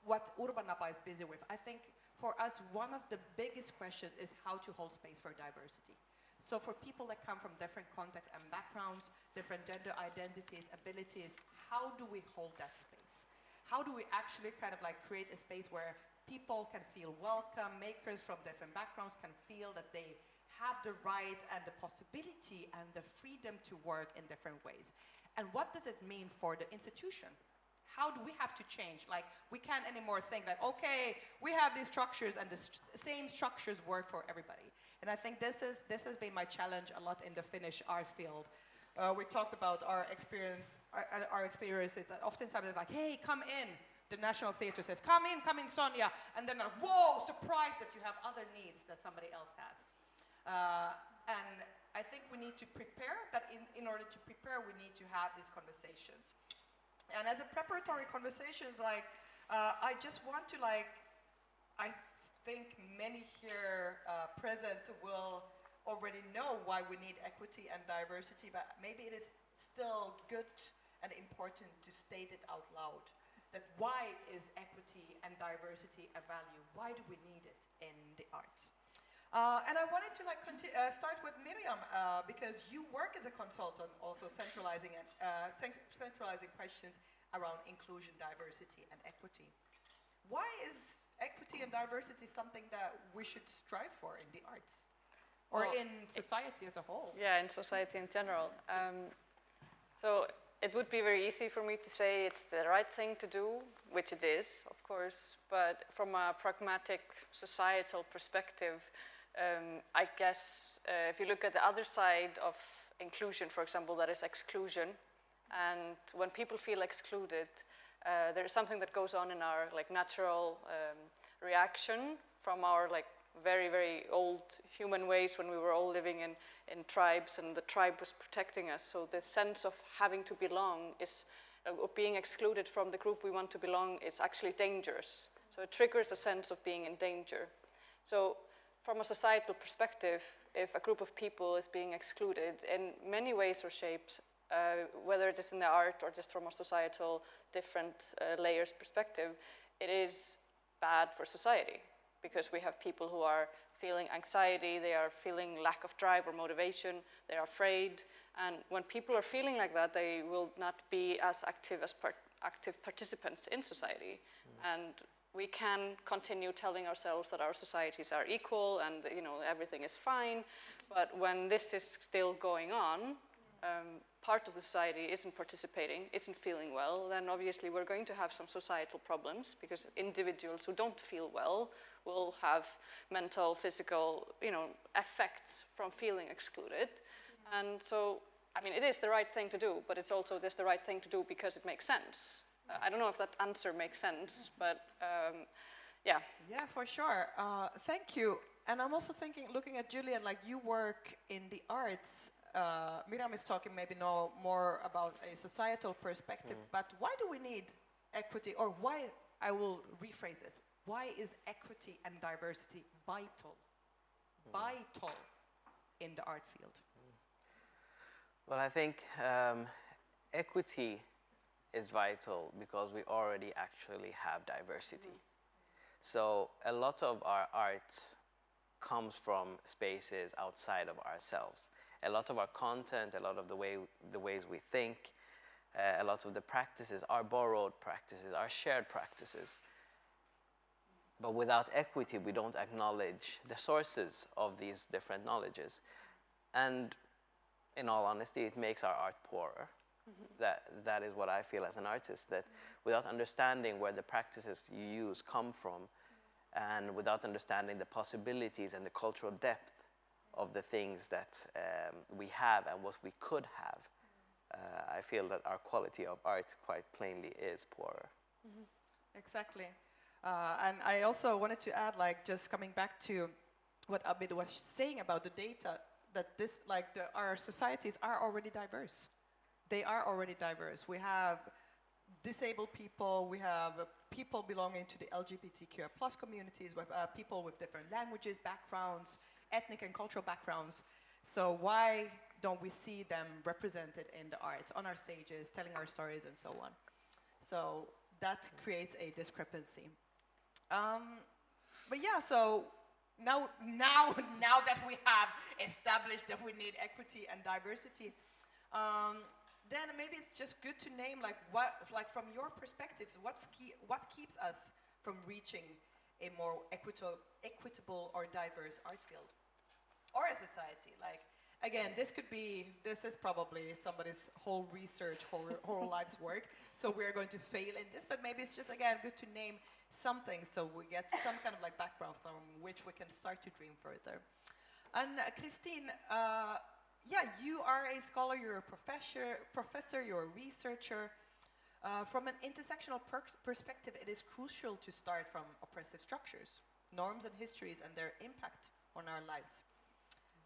what UrbanApa is busy with. I think for us, one of the biggest questions is how to hold space for diversity. So for people that come from different contexts and backgrounds, different gender identities, abilities, how do we hold that space? How do we actually kind of like create a space where people can feel welcome, makers from different backgrounds can feel that they have the right and the possibility and the freedom to work in different ways. And what does it mean for the institution? How do we have to change? Like, we can't anymore think like, okay, we have these structures and the same structures work for everybody. And I think this has been my challenge a lot in the Finnish art field. We talked about our experiences. Oftentimes it's like, hey, come in. The National Theatre says, come in, Sonya. And then, whoa, surprised that you have other needs that somebody else has. And I think we need to prepare, but in order to prepare, we need to have these conversations. And as a preparatory conversations, like, I just want to, like, I think many here present will already know why we need equity and diversity, but maybe it is still good and important to state it out loud. That why is equity and diversity a value? Why do we need it in the arts? And I wanted to like start with Miriam because you work as a consultant, also centralizing questions around inclusion, diversity, and equity. Why is equity and diversity something that we should strive for in the arts, or in society as a whole? Yeah, in society in general. So it would be very easy for me to say it's the right thing to do, which it is, of course. But from a pragmatic societal perspective, I guess if you look at the other side of inclusion, for example, that is exclusion. And when people feel excluded, there is something that goes on in our like natural reaction from our like very, very old human ways when we were all living in tribes and the tribe was protecting us. So the sense of having to belong is, or being excluded from the group we want to belong is actually dangerous. So it triggers a sense of being in danger. So from a societal perspective, if a group of people is being excluded in many ways or shapes, whether it is in the art or just from a societal different layers perspective, it is bad for society because we have people who are feeling anxiety, they are feeling lack of drive or motivation, they are afraid, and when people are feeling like that, they will not be as active participants in society. And we can continue telling ourselves that our societies are equal and everything is fine, but when this is still going on, part of the society isn't participating, isn't feeling well, then obviously we're going to have some societal problems because individuals who don't feel well will have mental, physical, effects from feeling excluded. And so, I mean, it is the right thing to do, but it's also the right thing to do because it makes sense. I don't know if that answer makes sense, but yeah. Yeah, for sure. Thank you. And I'm also thinking, looking at Julian, like you work in the arts. Miriam is talking maybe more about a societal perspective, but why do we need equity, or why, I will rephrase this, why is equity and diversity vital in the art field? Well, I think equity is vital because we already actually have diversity. So a lot of our art comes from spaces outside of ourselves. A lot of our content, a lot of the ways we think, a lot of the practices are borrowed practices, are shared practices. But without equity, we don't acknowledge the sources of these different knowledges. And in all honesty, it makes our art poorer. That is what I feel as an artist, that without understanding where the practices you use come from, and without understanding the possibilities and the cultural depth of the things that we have and what we could have, I feel that our quality of art quite plainly is poorer. Exactly. And I also wanted to add, like, just coming back to what Abid was saying about the data, that this, like, our societies are already diverse. They are already diverse. We have disabled people, we have people belonging to the LGBTQI+ communities, we have people with different languages, backgrounds, ethnic and cultural backgrounds. So why don't we see them represented in the art, on our stages, telling our stories and so on? So that creates a discrepancy. But yeah, so now that we have established that we need equity and diversity, then maybe it's just good to name, like, from your perspectives, what keeps us from reaching a more equitable or diverse art field or a society? Like, again, this is probably somebody's whole research, whole life's work. So we're going to fail in this, but maybe it's just, again, good to name something so we get some kind of like background from which we can start to dream further. And Kristín, yeah, you are a scholar, you're a professor, you're a researcher. From an intersectional perspective, it is crucial to start from oppressive structures, norms and histories and their impact on our lives.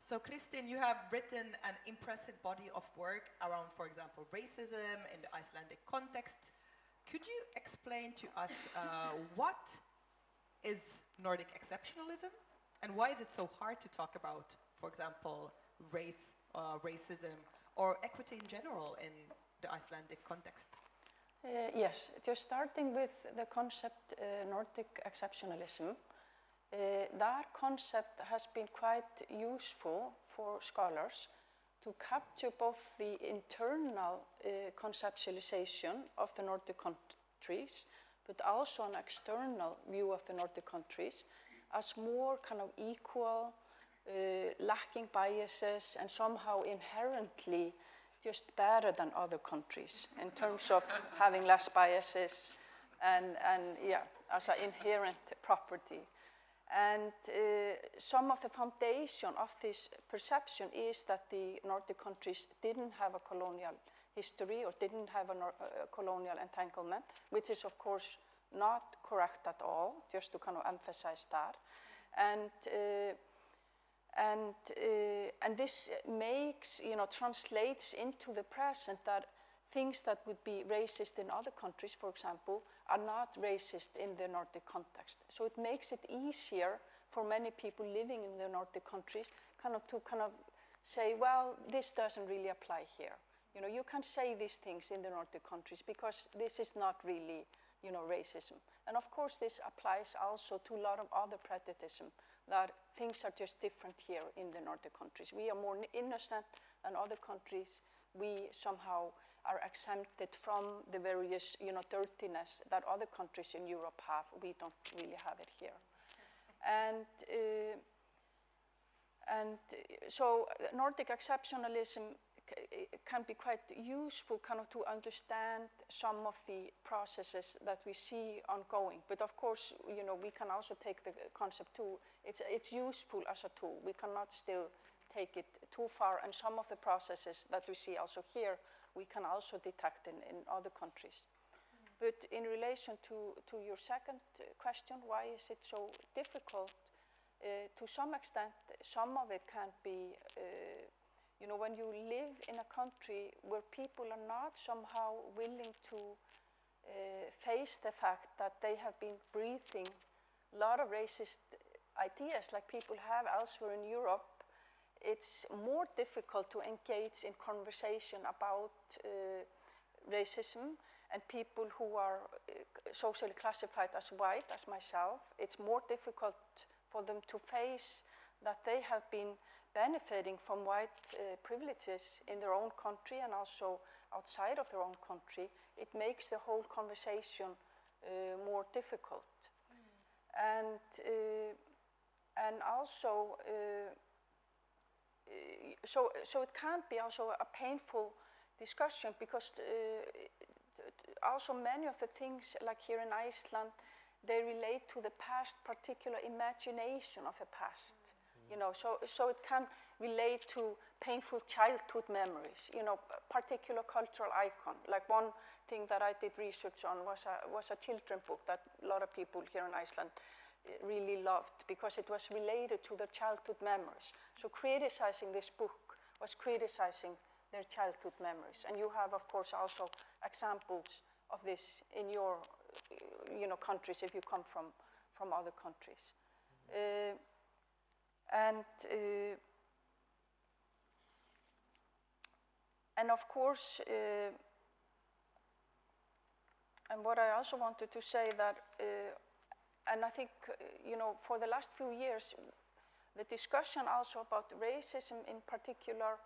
So Kristín, you have written an impressive body of work around, for example, racism in the Icelandic context. Could you explain to us what is Nordic exceptionalism and why is it so hard to talk about, for example, racism or equity in general in the Icelandic context? Yes, just starting with the concept Nordic exceptionalism, that concept has been quite useful for scholars to capture both the internal conceptualization of the Nordic countries, but also an external view of the Nordic countries as more kind of equal, lacking biases, and somehow inherently just better than other countries in terms of having less biases and yeah, as an inherent property. And some of the foundation of this perception is that the Nordic countries didn't have a colonial history or didn't have a colonial entanglement, which is of course not correct at all, just to kind of emphasize that. And this makes, translates into the present that things that would be racist in other countries, for example, are not racist in the Nordic context. So it makes it easier for many people living in the Nordic countries to say, well, this doesn't really apply here. You can say these things in the Nordic countries because this is not really, racism. And of course, this applies also to a lot of other prejudicism, that things are just different here in the Nordic countries. We are more innocent than other countries. We somehow are exempted from the various, dirtiness that other countries in Europe have. We don't really have it here. And so Nordic exceptionalism can be quite useful to understand some of the processes that we see ongoing. But of course, we can also take the concept too. It's useful as a tool. We cannot still take it too far. And some of the processes that we see also here, we can also detect in other countries. But in relation to your second question, why is it so difficult? To some extent, some of it can be, when you live in a country where people are not somehow willing to face the fact that they have been breathing a lot of racist ideas like people have elsewhere in Europe, it's more difficult to engage in conversation about racism, and people who are socially classified as white, as myself, it's more difficult for them to face that they have been benefiting from white privileges in their own country and also outside of their own country. It makes the whole conversation more difficult. And also, so it can be also a painful discussion, because also many of the things, like here in Iceland, they relate to the past, particular imagination of the past. So it can relate to painful childhood memories, particular cultural icon. Like one thing that I did research on was a children's book that a lot of people here in Iceland really loved, because it was related to their childhood memories. So criticizing this book was criticizing their childhood memories. And you have, of course, also examples of this in your countries, if you come from other countries. And of course, and what I also wanted to say that, and I think, for the last few years, the discussion also about racism in particular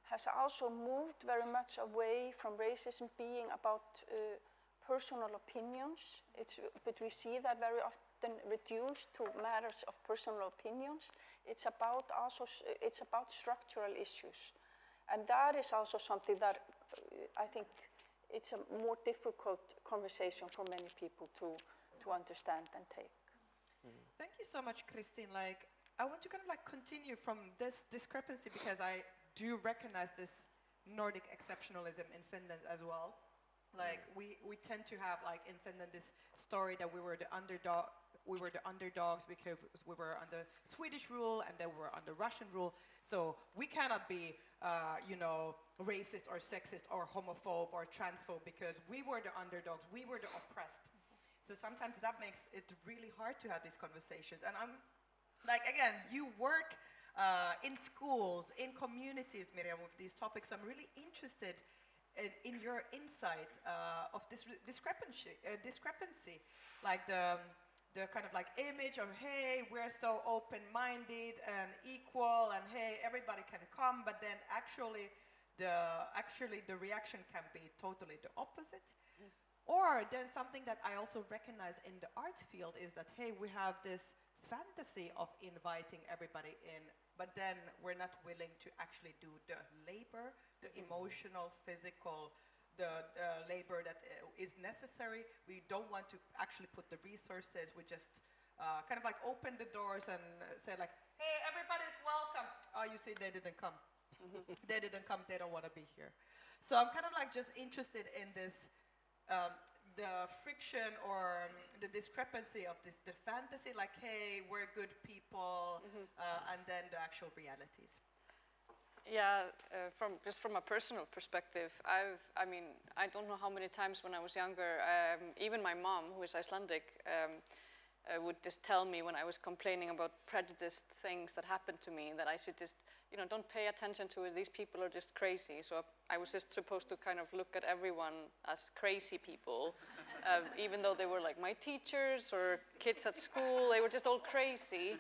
has also moved very much away from racism being about personal opinions. But we see that very often reduced to matters of personal opinions. It's about structural issues. And that is also something that I think it's a more difficult conversation for many people to understand and take. Thank you so much, Kristín. I want to kind of continue from this discrepancy, because I do recognize this Nordic exceptionalism in Finland as well. We tend to have, in Finland, this story that we were the underdogs because we were under Swedish rule and then we were under Russian rule. So we cannot be, racist or sexist or homophobe or transphobe because we were the underdogs, we were the oppressed. So sometimes that makes it really hard to have these conversations. And I'm again, you work in schools, in communities, Miriam, with these topics. I'm really interested in your insight of this discrepancy, the kind of image of, hey, we're so open-minded and equal, and hey, everybody can come, but then actually the reaction can be totally the opposite. Or then something that I also recognize in the art field is that, hey, we have this fantasy of inviting everybody in, but then we're not willing to actually do the labor, the emotional, physical, the labor that is necessary. We don't want to actually put the resources. We just kind of open the doors and say hey, everybody's welcome. Oh, you see, they didn't come. They didn't come, they don't want to be here. So I'm kind of just interested in this, the friction or the discrepancy of the fantasy, hey, we're good people, and then the actual realities. Yeah, from a personal perspective, I don't know how many times when I was younger, even my mom, who is Icelandic, would just tell me when I was complaining about prejudiced things that happened to me, that I should just, don't pay attention to it, these people are just crazy. So I was just supposed to kind of look at everyone as crazy people, even though they were my teachers or kids at school, they were just all crazy.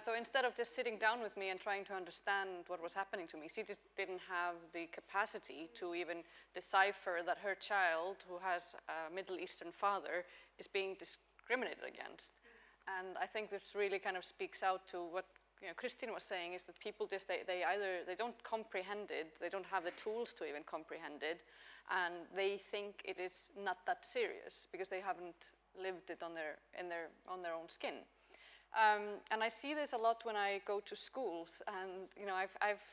So instead of just sitting down with me and trying to understand what was happening to me, she just didn't have the capacity to even decipher that her child, who has a Middle Eastern father, is being discriminated against. And I think this really kind of speaks out to what Kristín was saying, is that people just, they don't comprehend it, they don't have the tools to even comprehend it, and they think it is not that serious because they haven't lived it on their own skin. And I see this a lot when I go to schools, and I've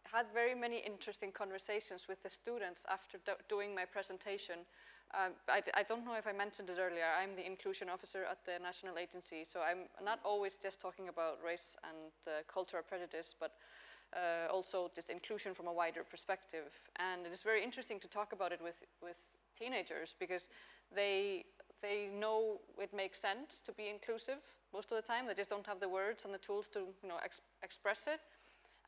had very many interesting conversations with the students after doing my presentation, I don't know if I mentioned it earlier. I'm the inclusion officer at the national agency, so I'm not always just talking about race and cultural prejudice, but also just inclusion from a wider perspective. And it is very interesting to talk about it with teenagers, because they know it makes sense to be inclusive most of the time. They just don't have the words and the tools to express it.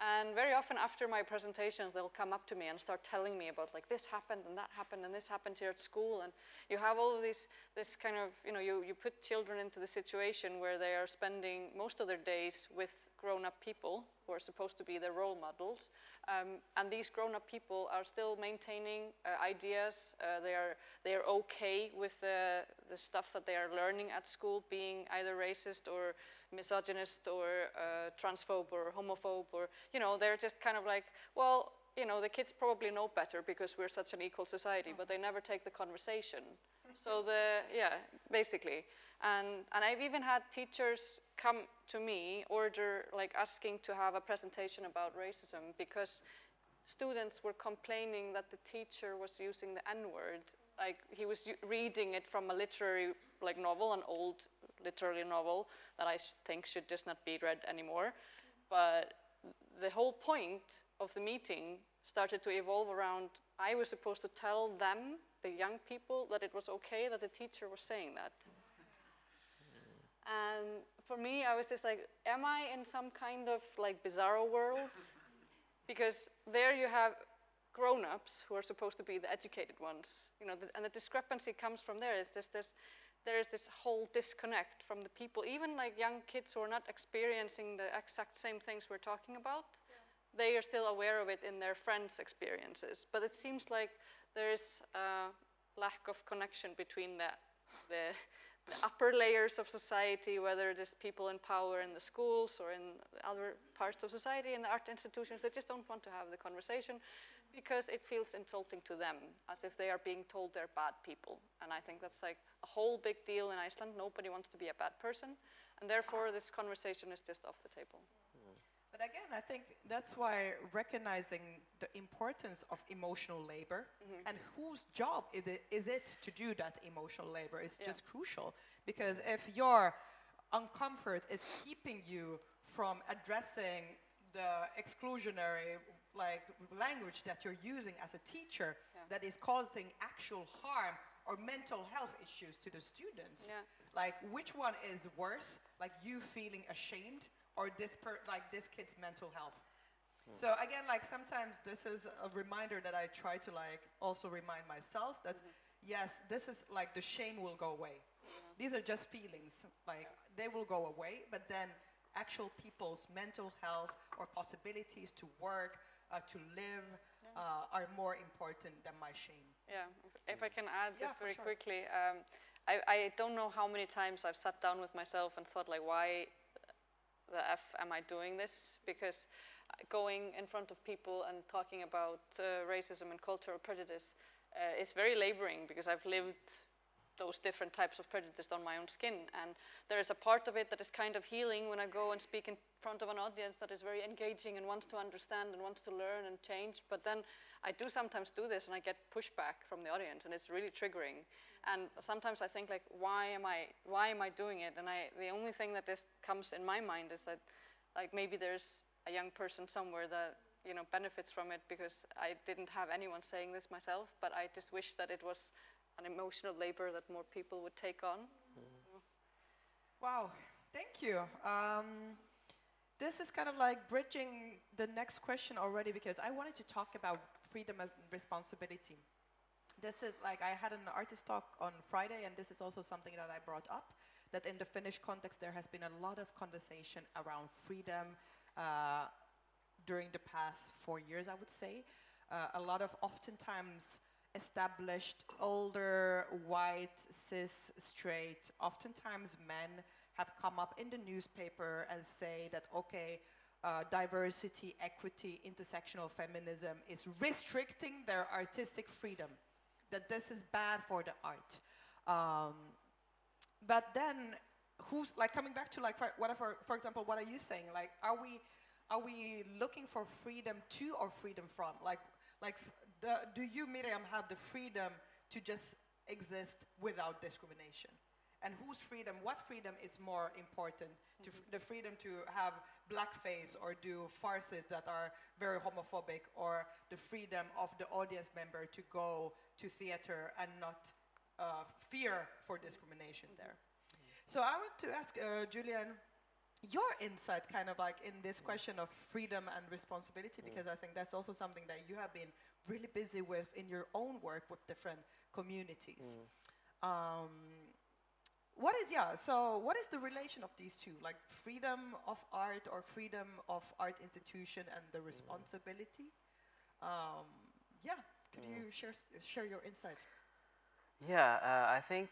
And very often after my presentations, they'll come up to me and start telling me about like this happened and that happened and this happened here at school. And you have all of this kind of, you put children into the situation where they are spending most of their days with grown-up people who are supposed to be their role models. And these grown-up people are still maintaining ideas. They are okay with the stuff that they are learning at school being either racist or misogynist or transphobe or homophobe, or they're just kind of like, well, the kids probably know better because we're such an equal society, but they never take the conversation. So basically. And I've even had teachers come to me, asking to have a presentation about racism because students were complaining that the teacher was using the N-word. Like he was reading it from a literary novel, an old literary novel that I think should just not be read anymore. But the whole point of the meeting started to evolve around, I was supposed to tell them, the young people, that it was okay that the teacher was saying that. And for me, I was just like, am I in some kind of bizarro world? Because there you have grown-ups who are supposed to be the educated ones, and the discrepancy comes from there. There is this whole disconnect from the people, even young kids who are not experiencing the exact same things we're talking about. Yeah. They are still aware of it in their friends' experiences. But it seems like there is a lack of connection between the upper layers of society, whether it is people in power in the schools or in other parts of society, in the art institutions. They just don't want to have the conversation because it feels insulting to them, as if they are being told they're bad people. And I think that's a whole big deal in Iceland. Nobody wants to be a bad person, and therefore this conversation is just off the table. But again, I think that's why recognizing the importance of emotional labor and whose job is it to do that emotional labor is just crucial. Because if your uncomfort is keeping you from addressing the exclusionary language that you're using as a teacher that is causing actual harm or mental health issues to the students, which one is worse? You feeling ashamed, or this kid's mental health? So again, sometimes this is a reminder that I try to also remind myself that yes, this is the shame will go away. These are just feelings, they will go away, but then actual people's mental health or possibilities to work, to live, are more important than my shame. Yeah, if I can add just very quickly, I don't know how many times I've sat down with myself and thought why the F am I doing this? Because going in front of people and talking about racism and cultural prejudice is very laboring, because I've lived those different types of prejudice on my own skin. And there is a part of it that is kind of healing when I go and speak in front of an audience that is very engaging and wants to understand and wants to learn and change. But then I do sometimes do this and I get pushback from the audience, and it's really triggering. And sometimes I think why am I doing it? And the only thing that this comes in my mind is that maybe there's a young person somewhere that benefits from it, because I didn't have anyone saying this myself, but I just wish that it was an emotional labor that more people would take on. Wow, thank you. This is kind of bridging the next question already, because I wanted to talk about freedom and responsibility. This is I had an artist talk on Friday, and this is also something that I brought up, that in the Finnish context there has been a lot of conversation around freedom during the past 4 years, I would say. A lot of oftentimes established, older, white, cis, straight, oftentimes men have come up in the newspaper and say that, okay, diversity, equity, intersectional feminism is restricting their artistic freedom, that this is bad for the art. But then, who's coming back to whatever, for example, what are you saying? Are we looking for freedom to or freedom from? Do you, Miriam, have the freedom to just exist without discrimination? And whose freedom, what freedom is more important? The freedom to have blackface or do farces that are very homophobic, or the freedom of the audience member to go to theater and not fear for discrimination there. So I want to ask Julian, your insight kind of like in this question of freedom and responsibility, because I think that's also something that you have been really busy with in your own work with different communities. What is the relation of these two, like freedom of art or freedom of art institution and the responsibility? Could you share your insight? Yeah, I think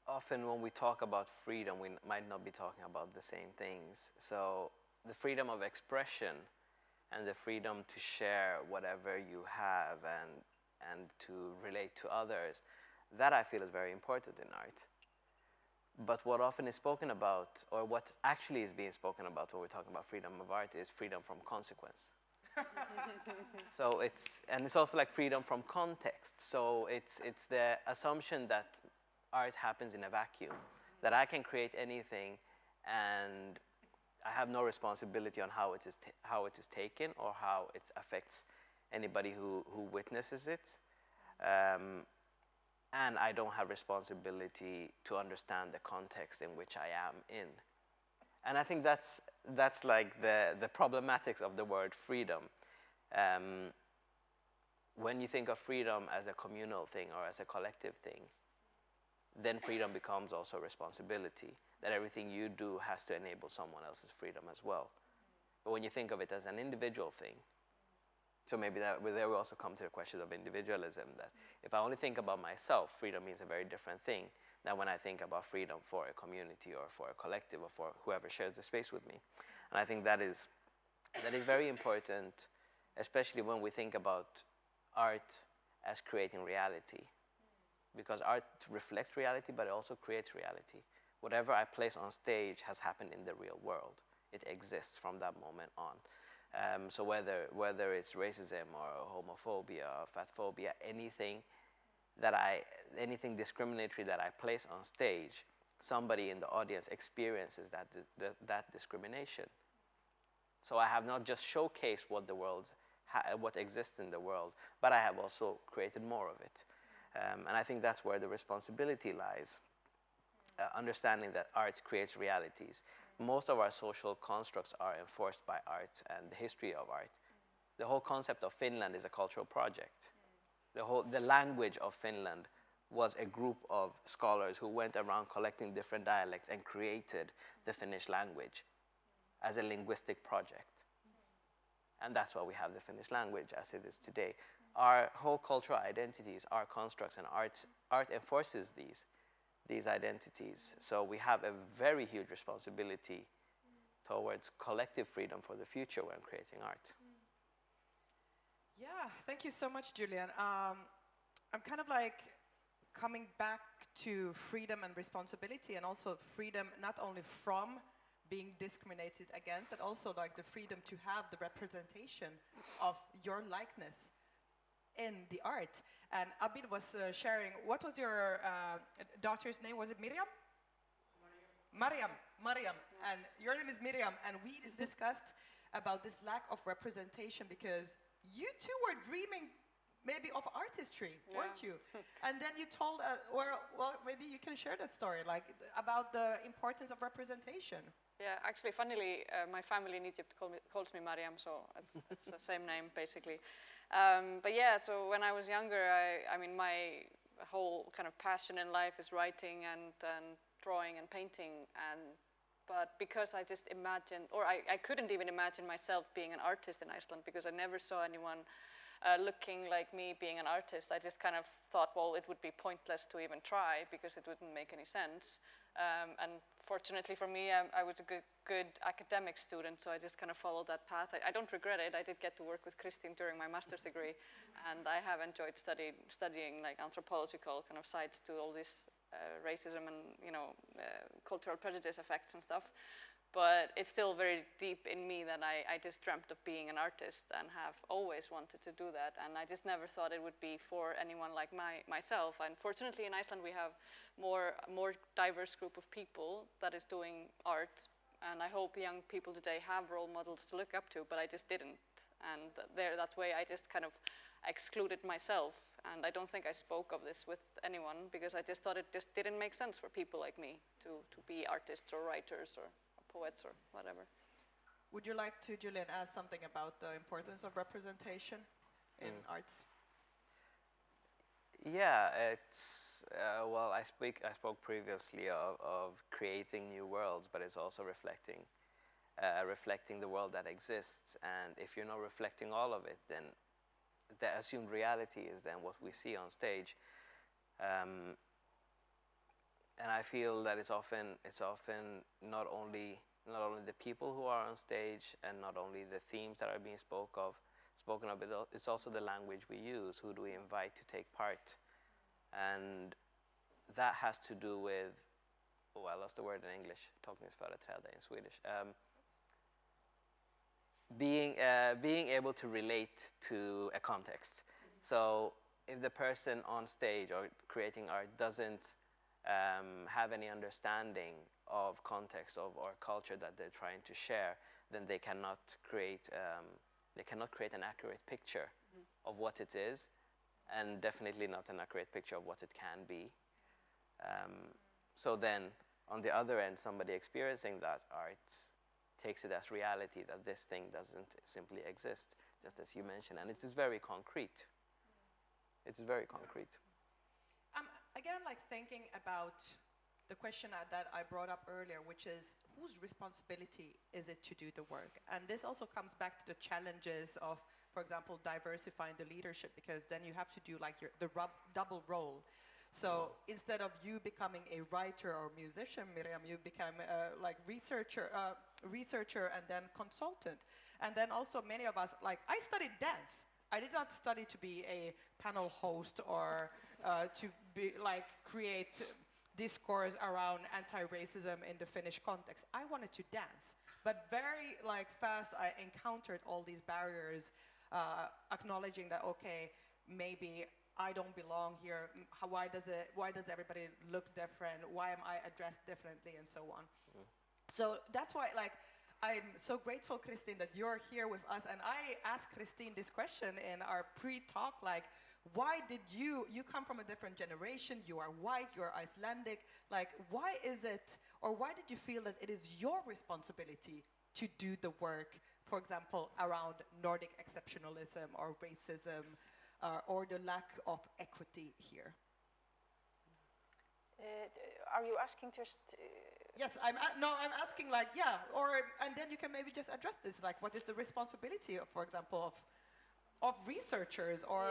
often when we talk about freedom, we might not be talking about the same things. So the freedom of expression and the freedom to share whatever you have and to relate to others, that I feel is very important in art. But what often is spoken about, or what actually is being spoken about when we're talking about freedom of art, is freedom from consequence. So it's also like freedom from context. So it's the assumption that art happens in a vacuum, that I can create anything and I have no responsibility on how it is taken or how it affects anybody who witnesses it. And I don't have responsibility to understand the context in which I am in. And I think that's like the problematics of the word freedom. When you think of freedom as a communal thing or as a collective thing, then freedom becomes also responsibility, that everything you do has to enable someone else's freedom as well. But when you think of it as an individual thing, so maybe there we also come to the question of individualism, that if I only think about myself, freedom means a very different thing than when I think about freedom for a community or for a collective or for whoever shares the space with me. And I think that is very important, especially when we think about art as creating reality. Because art reflects reality, but it also creates reality. Whatever I place on stage has happened in the real world. It exists from that moment on. So whether it's racism or homophobia or fatphobia, anything discriminatory that I place on stage, somebody in the audience experiences that discrimination. So I have not just showcased what exists in the world, but I have also created more of it. And I think that's where the responsibility lies, understanding that art creates realities. Most of our social constructs are enforced by art and the history of art. The whole concept of Finland is a cultural project. The language of Finland was a group of scholars who went around collecting different dialects and created the Finnish language as a linguistic project. And that's why we have the Finnish language as it is today. Our whole cultural identities, our constructs, and art enforces these identities. So we have a very huge responsibility towards collective freedom for the future when creating art. Yeah, thank you so much, Julian. I'm kind of like coming back to freedom and responsibility, and also freedom not only from being discriminated against, but also like the freedom to have the representation of your likeness in the art. And Abid was sharing, what was your daughter's name? Was it Miriam? Mariam. And your name is Miriam, and we discussed about this lack of representation, because you too were dreaming maybe of artistry, weren't you? And then you told us, well, maybe you can share that story, like about the importance of representation. Yeah, actually, funnily, my family in Egypt calls me Mariam, so it's the same name, basically. But yeah, so when I was younger, I mean, my whole kind of passion in life is writing and drawing and painting. But because I just imagined, or I couldn't even imagine myself being an artist in Iceland, because I never saw anyone looking like me being an artist. I just kind of thought, well, it would be pointless to even try because it wouldn't make any sense. And fortunately for me, I was a good academic student, so I just kind of followed that path. I don't regret it. I did get to work with Kristín during my master's degree, and I have enjoyed studying like anthropological kind of sides to all this racism and cultural prejudice effects and stuff. But it's still very deep in me that I just dreamt of being an artist and have always wanted to do that. And I just never thought it would be for anyone like myself. And fortunately in Iceland we have more diverse group of people that is doing art. And I hope young people today have role models to look up to, but I just didn't. And that way I just kind of excluded myself. And I don't think I spoke of this with anyone because I just thought it just didn't make sense for people like me to be artists or writers or poets or whatever. Would you like to, Julian, add something about the importance of representation in arts? Yeah, it's well, I spoke previously of creating new worlds, but it's also reflecting the world that exists. And if you're not reflecting all of it, then the assumed reality is then what we see on stage. And I feel that it's often not only the people who are on stage and not only the themes that are being spoken of, but it's also the language we use. Who do we invite to take part? And that has to do with, oh, I lost the word in English, tolkningsföreträde in Swedish. Being able to relate to a context. So if the person on stage or creating art doesn't have any understanding of context or culture that they're trying to share, then they cannot create an accurate picture of what it is, and definitely not an accurate picture of what it can be. So then, on the other end, somebody experiencing that art takes it as reality that this thing doesn't simply exist, just as you mentioned, and it is very concrete. It's very concrete. Again, like thinking about the question that I brought up earlier, which is whose responsibility is it to do the work? And this also comes back to the challenges of, for example, diversifying the leadership, because then you have to do like the double role. So instead of you becoming a writer or musician, Miriam, you become like researcher and then consultant. And then also many of us, like I studied dance. I did not study to be a panel host or to be like create discourse around anti-racism in the Finnish context. I wanted to dance, but very like fast I encountered all these barriers, acknowledging that okay, maybe I don't belong here. Why does everybody look different? Why am I addressed differently, and so on. So that's why like I'm so grateful, Kristín, that you're here with us. And I asked Kristín this question in our pre-talk, like, why did you come from a different generation, you are white, you're Icelandic, like, why is it, or why did you feel that it is your responsibility to do the work, for example, around Nordic exceptionalism or racism, or the lack of equity here? Are you asking just... Yes, I'm asking like, yeah, and then you can maybe just address this, like what is the responsibility of, for example, of researchers or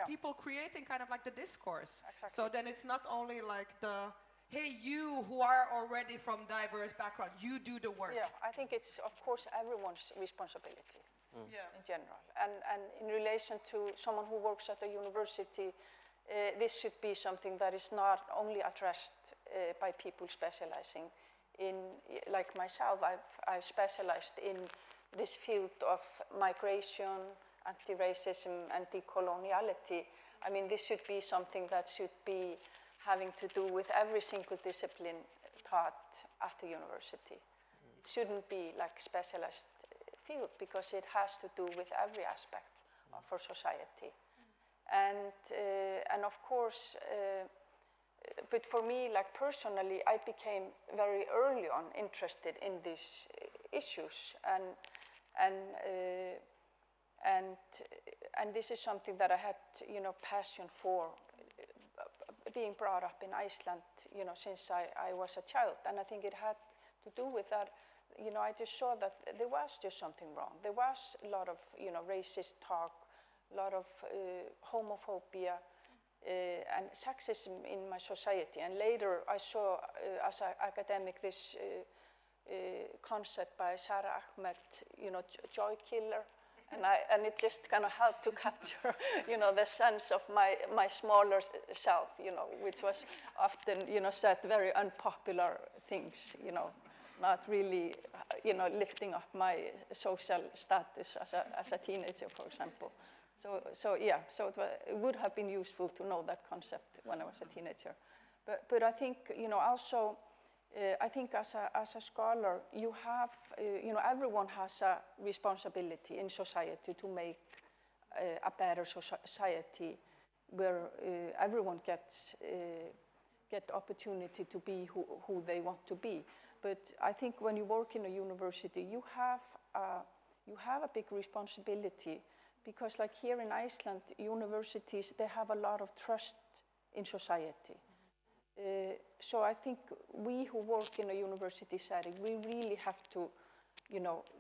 people creating kind of like the discourse. Exactly. So then it's not only like the, hey, you who are already from diverse background, you do the work. Yeah, I think it's, of course, everyone's responsibility in general. And in relation to someone who works at a university, this should be something that is not only addressed by people specializing in, like myself, I've specialized in this field of migration, anti-racism, and decoloniality. I mean, this should be something that should be having to do with every single discipline taught at the university. It shouldn't be like specialized field because it has to do with every aspect of our society. And of course, but for me, like personally, I became very early on interested in these issues, and this is something that I had, passion for, being brought up in Iceland, since I was a child, and I think it had to do with that. I just saw that there was just something wrong. There was a lot of, racist talk, a lot of homophobia and sexism in my society. And later I saw, as an academic, this concept by Sarah Ahmed, joy killer. And it just kind of helped to capture, the sense of my smaller self, which was often, said very unpopular things, not really, lifting up my social status as a teenager, for example. So it would have been useful to know that concept when I was a teenager. But I think, also, I think as a scholar, you have, everyone has a responsibility in society to make a better society where everyone gets get opportunity to be who they want to be. But I think when you work in a university, you have a big responsibility, because like here in Iceland, universities, they have a lot of trust in society. So I think we who work in a university setting, we really have to,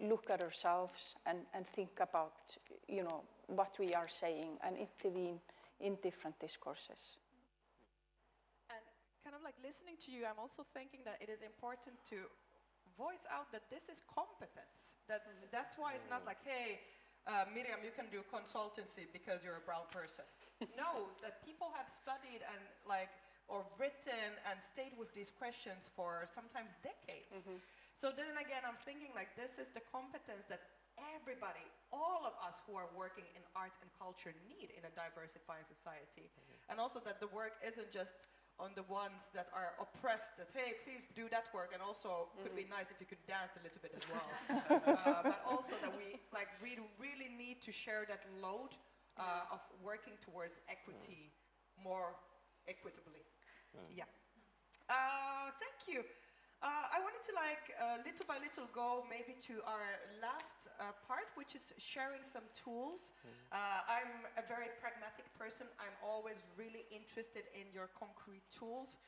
look at ourselves and think about, what we are saying and intervene in different discourses. And kind of like listening to you, I'm also thinking that it is important to voice out that this is competence. That's why it's not like, hey, Miriam, you can do consultancy because you're a brown person. No, that people have studied and or written and stayed with these questions for sometimes decades. Mm-hmm. So then again, I'm thinking like this is the competence that everybody, all of us who are working in art and culture need in a diversifying society. Mm-hmm. And also that the work isn't just on the ones that are oppressed, that, hey, please do that work, and also could be nice if you could dance a little bit as well. But also that we really need to share that load of working towards equity more equitably. Yeah. Thank you. I wanted to little by little go maybe to our last part, which is sharing some tools. I'm a very pragmatic person. I'm always really interested in your concrete tools.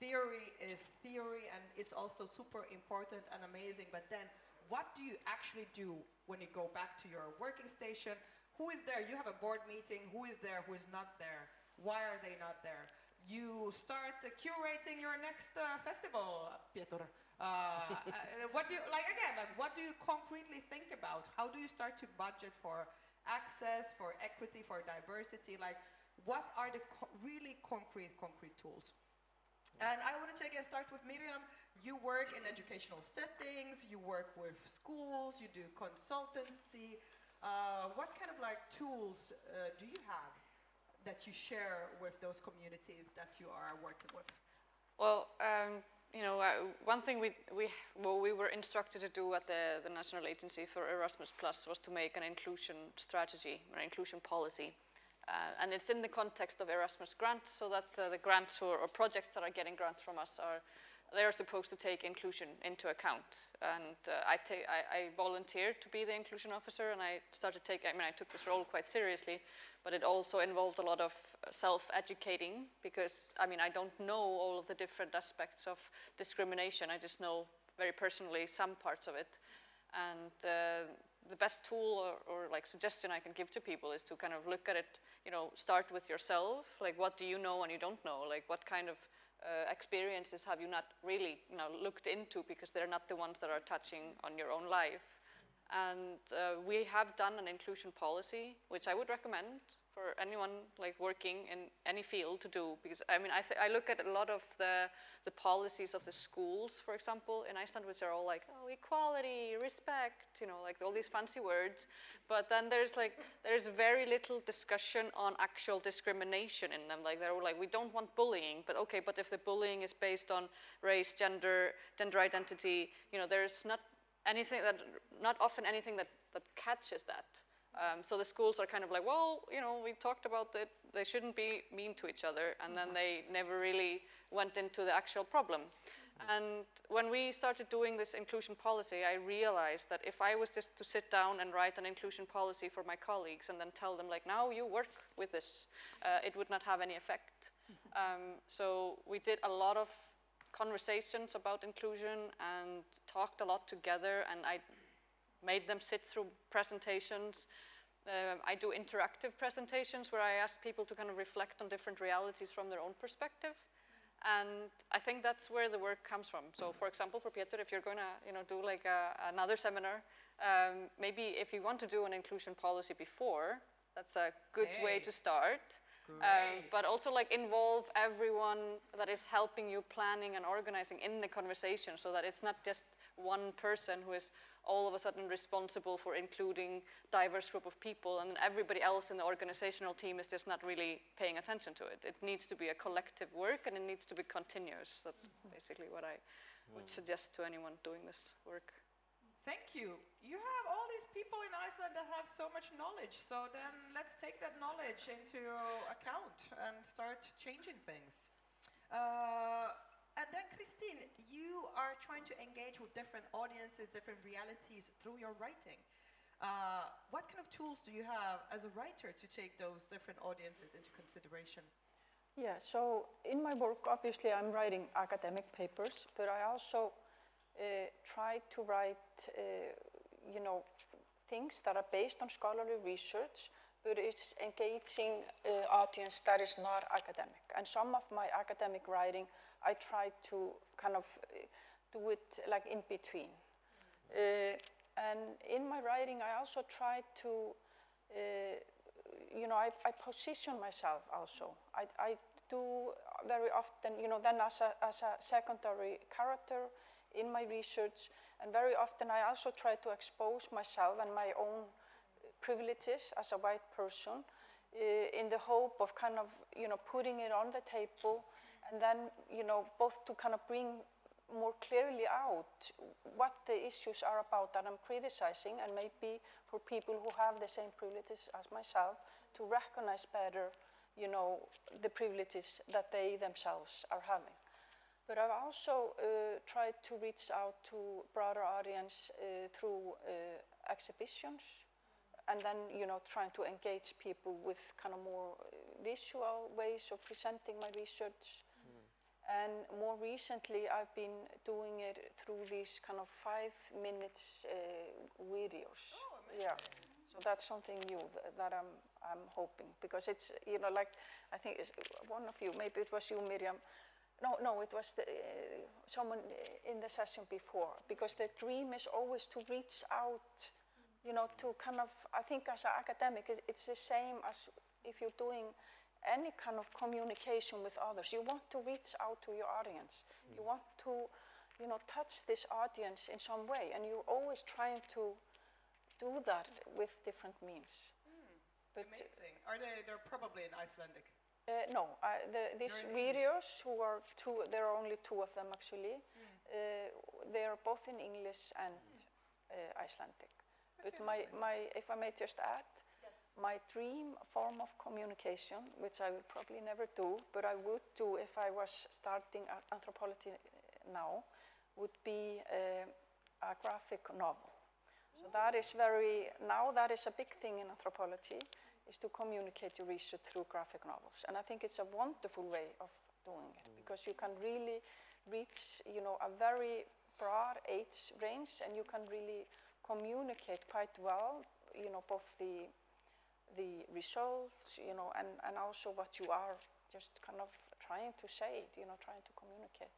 Theory is theory, and it's also super important and amazing, but then what do you actually do when you go back to your working station? Who is there? You have a board meeting. Who is there? Who is not there? Why are they not there? You start curating your next festival, Petra. What do you, what do you concretely think about? How do you start to budget for access, for equity, for diversity? What are the really concrete tools? And I want to start with Miriam. You work in educational settings, you work with schools, you do consultancy. What kind of tools do you have that you share with those communities that you are working with? Well, one thing we were instructed to do at the National Agency for Erasmus Plus was to make an inclusion strategy, or inclusion policy. And it's in the context of Erasmus grants, so that the grants or projects that are getting grants from us they're supposed to take inclusion into account. And I volunteered to be the inclusion officer, and I took this role quite seriously, but it also involved a lot of self-educating, because I don't know all of the different aspects of discrimination. I just know very personally some parts of it. And the best tool or suggestion I can give to people is to kind of look at it, start with yourself. What do you know and you don't know? What kind of experiences have you not really looked into, because they're not the ones that are touching on your own life. And we have done an inclusion policy, which I would recommend for anyone working in any field to do, because I look at a lot of the policies of the schools, for example, in Iceland, which are all equality, respect, all these fancy words, but then there's very little discussion on actual discrimination in them. We don't want bullying, but okay, but if the bullying is based on race, gender identity, there's not often anything that catches that. So the schools are kind of well, we talked about it, they shouldn't be mean to each other, and then they never really went into the actual problem. And when we started doing this inclusion policy, I realized that if I was just to sit down and write an inclusion policy for my colleagues and then tell them now you work with this, it would not have any effect. So we did a lot of conversations about inclusion and talked a lot together, and I made them sit through presentations. I do interactive presentations where I ask people to kind of reflect on different realities from their own perspective. And I think that's where the work comes from. So for example, for Petra, if you're going to do another seminar, maybe if you want to do an inclusion policy before, that's a good way to start. But also like involve everyone that is helping you planning and organizing in the conversation, so that it's not just one person who is all of a sudden responsible for including diverse group of people, and then everybody else in the organizational team is just not really paying attention to it. It needs to be a collective work, and it needs to be continuous. That's basically what I would suggest to anyone doing this work. Thank you. You have all these people in Iceland that have so much knowledge, so then let's take that knowledge into account and start changing things. And then, Kristín, you are trying to engage with different audiences, different realities through your writing. What kind of tools do you have as a writer to take those different audiences into consideration? Yeah, so in my work, obviously, I'm writing academic papers, but I also try to write, you know, things that are based on scholarly research, but it's engaging audience that is not academic. And some of my academic writing, I try to kind of do it like in between. And in my writing, I also try to, you know, I position myself also. I do very often, you know, then as a secondary character in my research, and very often I also try to expose myself and my own privileges as a white person in the hope of kind of, you know, putting it on the table, and then, you know, both to kind of bring more clearly out what the issues are about that I'm criticizing, and maybe for people who have the same privileges as myself to recognize better, you know, the privileges that they themselves are having. But I've also tried to reach out to broader audience through exhibitions, and then, you know, trying to engage people with kind of more visual ways of presenting my research. And more recently, I've been doing it through these kind of 5 minutes videos. Oh, yeah. So that's something new that I'm hoping, because it's, you know, like, I think it's one of you, maybe it was you, Miriam. No, it was someone in the session before, because the dream is always to reach out, you know, to kind of, I think as an academic, it's the same as if you're doing any kind of communication with others. You want to reach out to your audience. You want to, you know, touch this audience in some way, and you're always trying to do that with different means. But amazing. They're probably in Icelandic? No, these videos, there are only 2 of them actually. They are both in English and Icelandic. But if I may just add, my dream form of communication, which I will probably never do, but I would do if I was starting anthropology now, would be a graphic novel. So that is that is a big thing in anthropology, is to communicate your research through graphic novels. And I think it's a wonderful way of doing it, because you can really reach, you know, a very broad age range, and you can really communicate quite well, you know, both the results, you know, and also what you are just kind of trying to say, you know, trying to communicate.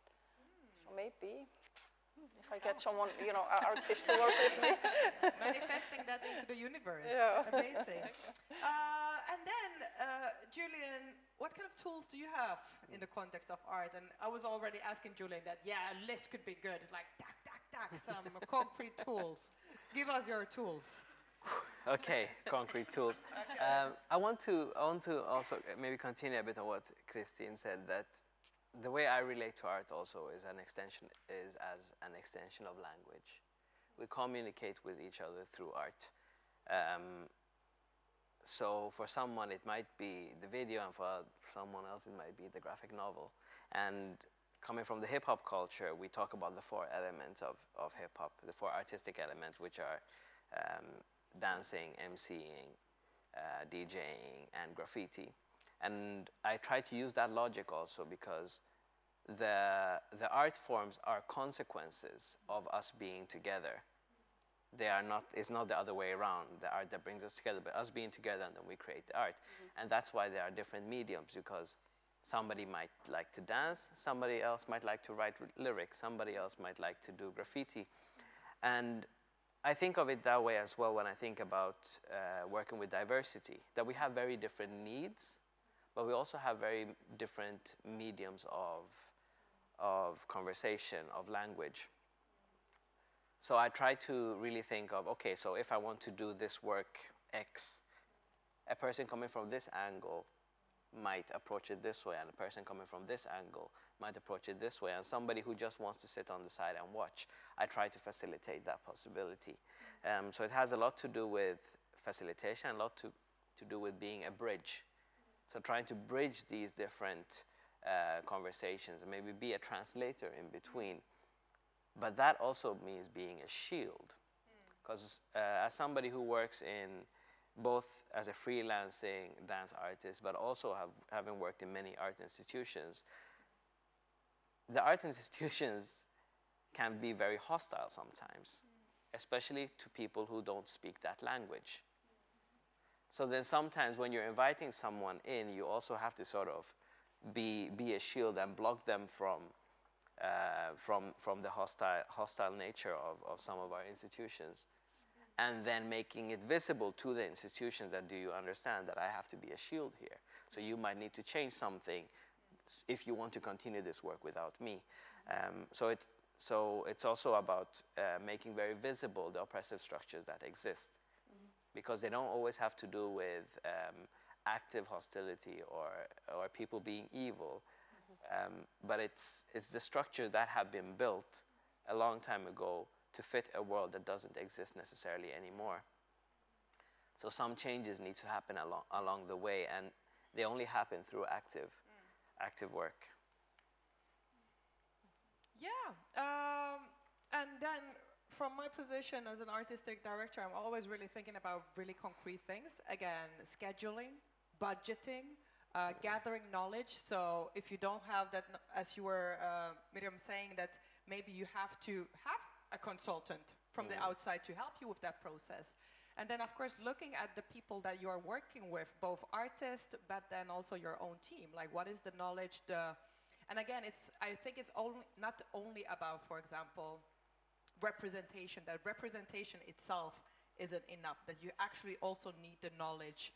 So maybe if I get someone, you know, an artist to work with me. Manifesting that into the universe. Yeah. Amazing. And then, Julian, what kind of tools do you have in the context of art? And I was already asking Julian that, yeah, a list could be good, like some concrete tools. Give us your tools. Okay, concrete tools. I want to also maybe continue a bit on what Kristín said, that the way I relate to art also is as an extension of language. We communicate with each other through art. So for someone it might be the video, and for someone else it might be the graphic novel. And coming from the hip-hop culture, we talk about the 4 elements of hip-hop, the 4 artistic elements, which are dancing, MCing, DJing, and graffiti. And I try to use that logic also, because the art forms are consequences of us being together. They are not, it's not the other way around, the art that brings us together, but us being together, and then we create the art. And that's why there are different mediums, because somebody might like to dance, somebody else might like to write lyrics, somebody else might like to do graffiti. And I think of it that way as well when I think about working with diversity, that we have very different needs, but we also have very different mediums of conversation, of language. So I try to really think of, okay, so if I want to do this work X, a person coming from this angle might approach it this way, and a person coming from this angle might approach it this way, and somebody who just wants to sit on the side and watch, I try to facilitate that possibility. So it has a lot to do with facilitation, a lot to do with being a bridge. So trying to bridge these different conversations and maybe be a translator in between. But that also means being a shield. Because as somebody who works in both as a freelancing dance artist, but also having worked in many art institutions, the art institutions can be very hostile sometimes, especially to people who don't speak that language. So then sometimes when you're inviting someone in, you also have to sort of be a shield and block them from the hostile nature of some of our institutions. And then making it visible to the institutions that, do you understand that I have to be a shield here? So you might need to change something if you want to continue this work without me. So it's also about making very visible the oppressive structures that exist. Because they don't always have to do with active hostility or people being evil. But it's the structures that have been built a long time ago to fit a world that doesn't exist necessarily anymore. So some changes need to happen along the way, and they only happen through active work. Yeah, and then from my position as an artistic director, I'm always really thinking about really concrete things. Again, scheduling, budgeting, gathering knowledge. So if you don't have that, as you were, Miriam, saying that maybe you have to have a consultant from the outside to help you with that process. And then, of course, looking at the people that you're working with, both artists, but then also your own team. Like, what is the knowledge, and again, I think it's not only about, for example, representation. That representation itself isn't enough, that you actually also need the knowledge,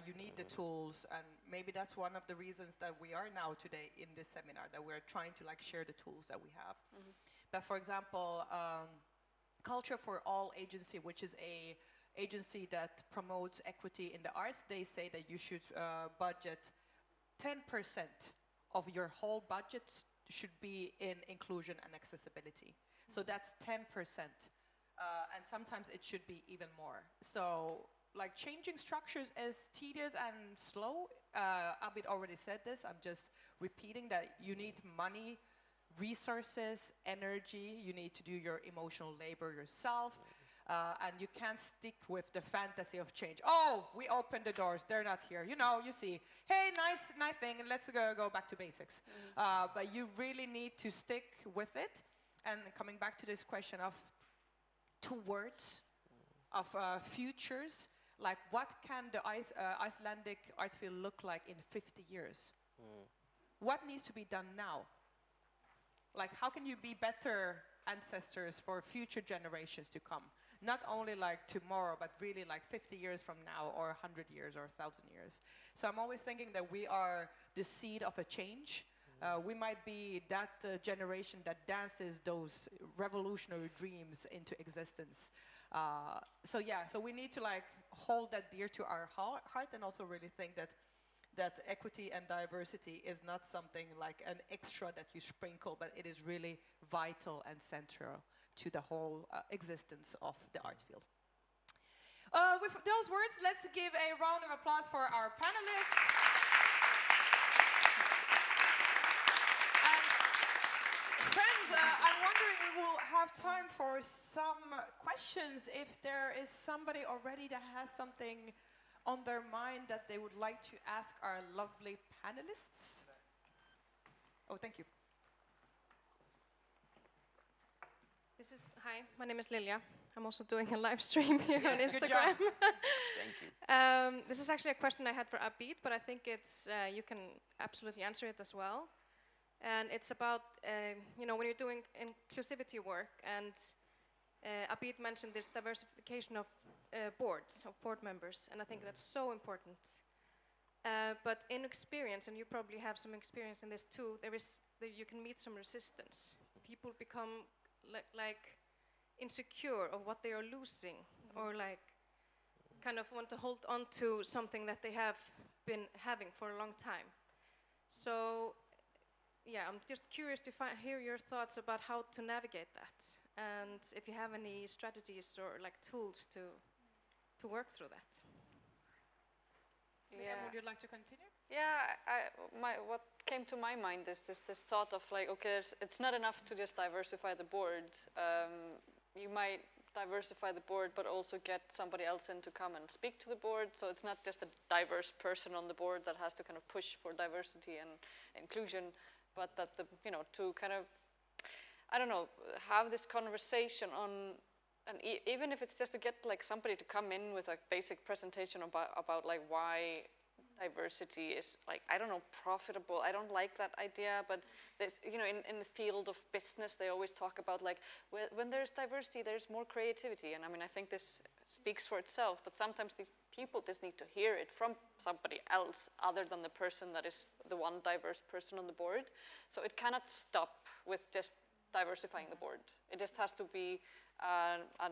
you need the tools, and maybe that's one of the reasons that we are now today in this seminar, that we're trying to like share the tools that we have. But for example, Culture for All agency, which is a agency that promotes equity in the arts, they say that you should budget 10% of your whole budget should be in inclusion and accessibility. So that's 10%. And sometimes it should be even more. So like changing structures is tedious and slow. Abid already said this, I'm just repeating that you need money, resources, energy, you need to do your emotional labor yourself, and you can't stick with the fantasy of change. Oh, we opened the doors, they're not here. You know, you see, hey, nice thing, let's go back to basics. But you really need to stick with it. And coming back to this question of towards, of futures, like what can the Icelandic art field look like in 50 years? What needs to be done now? Like how can you be better ancestors for future generations to come? Not only like tomorrow, but really like 50 years from now, or 100 years, or 1,000 years. So I'm always thinking that we are the seed of a change. We might be that generation that dances those revolutionary dreams into existence. So yeah, so we need to like hold that dear to our heart, and also really think that equity and diversity is not something like an extra that you sprinkle, but it is really vital and central to the whole existence of the art field. With those words, let's give a round of applause for our panelists. Friends, I'm wondering we will have time for some questions. If there is somebody already that has something on their mind that they would like to ask our lovely panelists. Oh, thank you. Hi, my name is Lilia. I'm also doing a live stream here on Instagram. Thank you. This is actually a question I had for Abid, but I think it's you can absolutely answer it as well. And it's about, you know, when you're doing inclusivity work, and Abid mentioned this diversification of board members, and I think that's so important. But in experience, and you probably have some experience in this too, you can meet some resistance. People become like insecure of what they are losing, or like kind of want to hold on to something that they have been having for a long time. So yeah, I'm just curious to hear your thoughts about how to navigate that, and if you have any strategies or like tools to work through that. Yeah. Would you like to continue? Yeah, what came to my mind is this thought of like, okay, it's not enough to just diversify the board. You might diversify the board, but also get somebody else in to come and speak to the board. So it's not just a diverse person on the board that has to kind of push for diversity and inclusion, but that to kind of, I don't know, have this conversation on, and even if it's just to get like somebody to come in with a basic presentation about like why diversity is like, I don't know, profitable. I don't like that idea, but there's, in the field of business, they always talk about like, when there's diversity, there's more creativity. And I mean, I think this speaks for itself, but sometimes the people just need to hear it from somebody else other than the person that is the one diverse person on the board. So it cannot stop with just diversifying the board. It just has to be a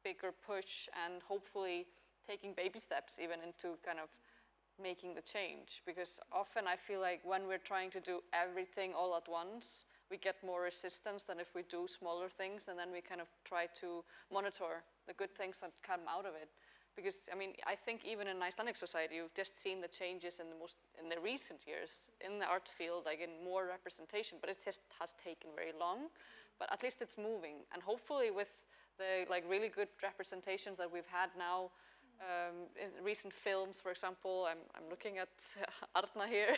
bigger push, and hopefully taking baby steps even into kind of making the change, because often I feel like when we're trying to do everything all at once, we get more resistance than if we do smaller things, and then we kind of try to monitor the good things that come out of it. Because I mean, I think even in Icelandic society, you've just seen the changes in the recent years in the art field, like in more representation, but it just has taken very long. But at least it's moving, and hopefully with the like really good representations that we've had now. In recent films, for example, I'm looking at Arna here,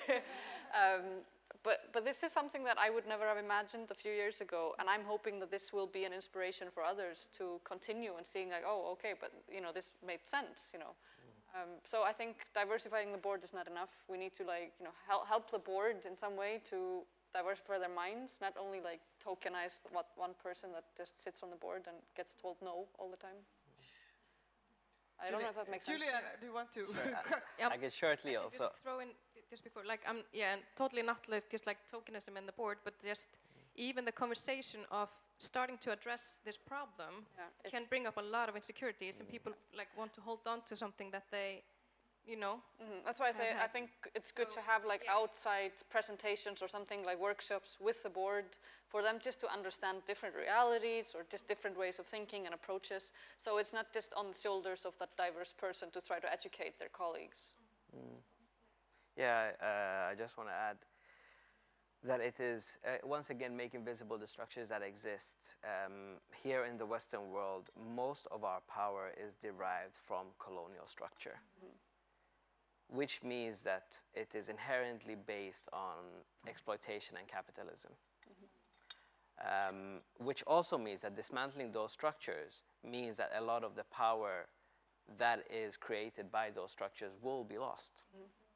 but this is something that I would never have imagined a few years ago, and I'm hoping that this will be an inspiration for others to continue and seeing like, oh, okay, but this made sense, So I think diversifying the board is not enough. We need to like help the board in some way to diversify their minds, not only like tokenize one person that just sits on the board and gets told no all the time. I don't know if that makes sense. Julian, do you want to? I can shortly also. Just throw in just before, like and totally not like just like tokenism in the board, but just even the conversation of starting to address this problem can bring up a lot of insecurities, and people like want to hold on to something that they, That's why I say I think it's good to have like outside presentations or something like workshops with the board for them just to understand different realities or just different ways of thinking and approaches. So it's not just on the shoulders of that diverse person to try to educate their colleagues. Yeah, I just want to add that it is, once again, making visible the structures that exist. Here in the Western world, most of our power is derived from colonial structure. Which means that it is inherently based on exploitation and capitalism. Which also means that dismantling those structures means that a lot of the power that is created by those structures will be lost,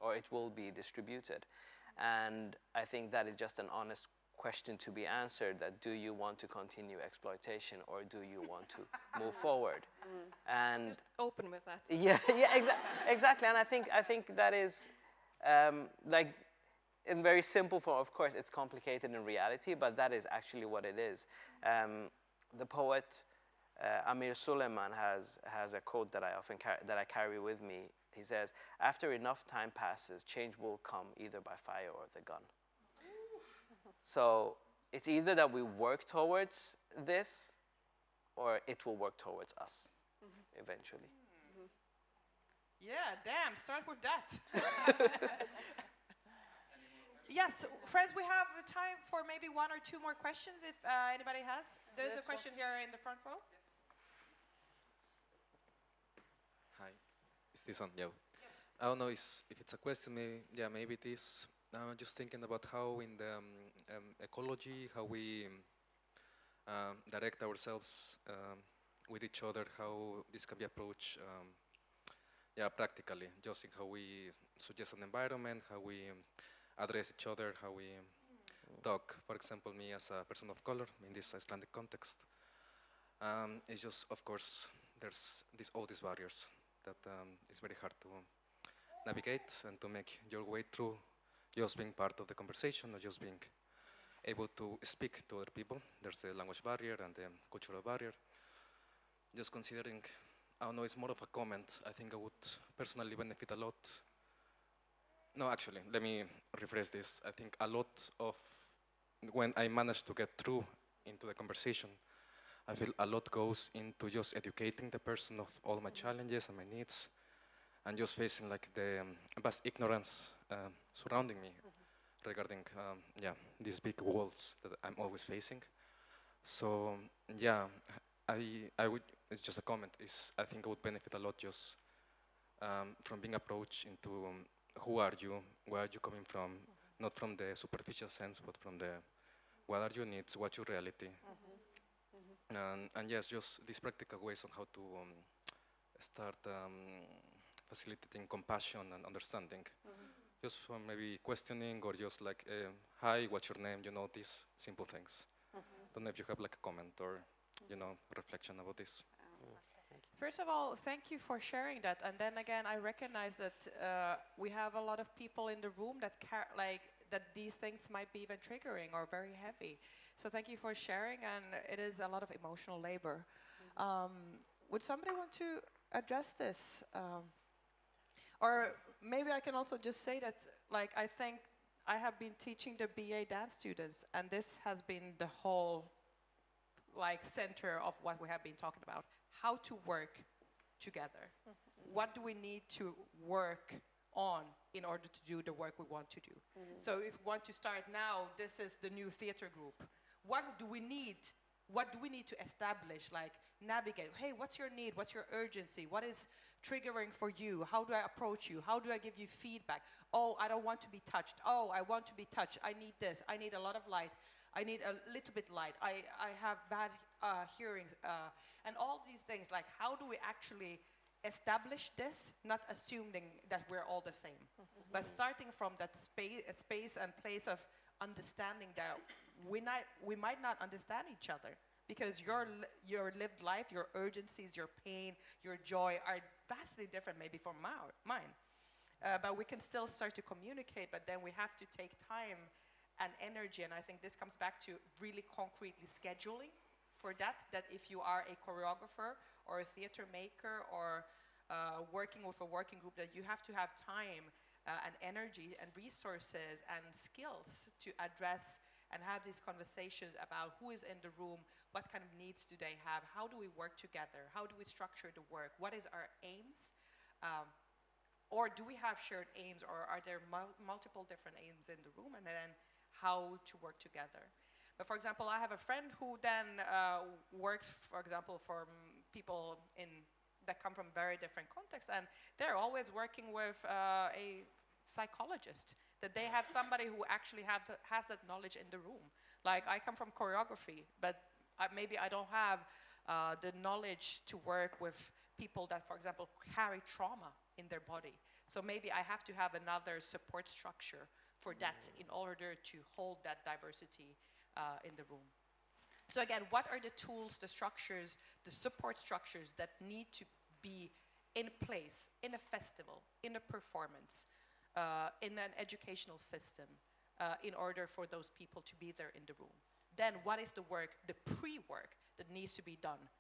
or it will be distributed. And I think that is just an honest question to be answered, that do you want to continue exploitation, or do you want to move forward? And just open with that. Yeah, exactly. And I think that is like in very simple form. Of course, it's complicated in reality, but that is actually what it is. The poet Amir Suleiman has a quote that I carry with me. He says, "After enough time passes, change will come either by fire or the gun." So it's either that we work towards this, or it will work towards us eventually. Yeah, damn, start with that. Yes, friends, we have time for maybe one or two more questions if anybody has. There's a question here in the front row. Hi, is this on? Yeah. I don't know if it's a question, maybe it is. I'm just thinking about how in the ecology, how we direct ourselves with each other, how this can be approached practically, just in how we suggest an environment, how we address each other, how we talk. For example, me as a person of color in this Icelandic context, it's just, of course, there's all these barriers that it's very hard navigate and to make your way through just being part of the conversation or just being able to speak to other people. There's the language barrier and the cultural barrier. Just considering, I don't know, it's more of a comment. I think I would personally benefit a lot. No, actually, let me rephrase this. I think a lot of when I manage to get through into the conversation, I feel a lot goes into just educating the person of all my challenges and my needs, and just facing like the vast ignorance surrounding me regarding these big walls that I'm always facing. So yeah, I would, it's just a comment, I think I would benefit a lot just from being approached into who are you, where are you coming from, not from the superficial sense, but from the what are your needs, what's your reality. And yes, just these practical ways on how to start facilitating compassion and understanding. Just from maybe questioning or just like, hi, what's your name, you know, these simple things. Don't know if you have like a comment or, you know, reflection about this. First of all, thank you for sharing that. And then again, I recognize that we have a lot of people in the room that that these things might be even triggering or very heavy. So thank you for sharing, and it is a lot of emotional labor. Would somebody want to address this? Or maybe I can also just say that, like, I think I have been teaching the BA dance students, and this has been the whole, like, center of what we have been talking about. How to work together. What do we need to work on in order to do the work we want to do? So if we want to start now, this is the new theater group. What do we need? What do we need to establish, like navigate? Hey, what's your need? What's your urgency? What is triggering for you? How do I approach you? How do I give you feedback? Oh, I don't want to be touched. Oh, I want to be touched. I need this. I need a lot of light. I need a little bit light. I have bad hearing. And all these things, like how do we actually establish this, not assuming that we're all the same, but starting from that space and place of understanding that we might not understand each other, because your lived life, your urgencies, your pain, your joy are vastly different maybe from mine. But we can still start to communicate, but then we have to take time and energy, and I think this comes back to really concretely scheduling for that if you are a choreographer or a theater maker or working with a working group, that you have to have time and energy and resources and skills to address and have these conversations about who is in the room, what kind of needs do they have, how do we work together, how do we structure the work, what is our aims, or do we have shared aims, or are there multiple different aims in the room, and then how to work together. But for example, I have a friend who then works, for example, for people that come from very different contexts, and they're always working with a psychologist, that they have somebody who actually has that knowledge in the room. Like, I come from choreography, but maybe I don't have the knowledge to work with people that, for example, carry trauma in their body. So maybe I have to have another support structure for that in order to hold that diversity in the room. So again, what are the tools, the structures, the support structures that need to be in place in a festival, in a performance, in an educational system, in order for those people to be there in the room? Then what is the work, the pre-work that needs to be done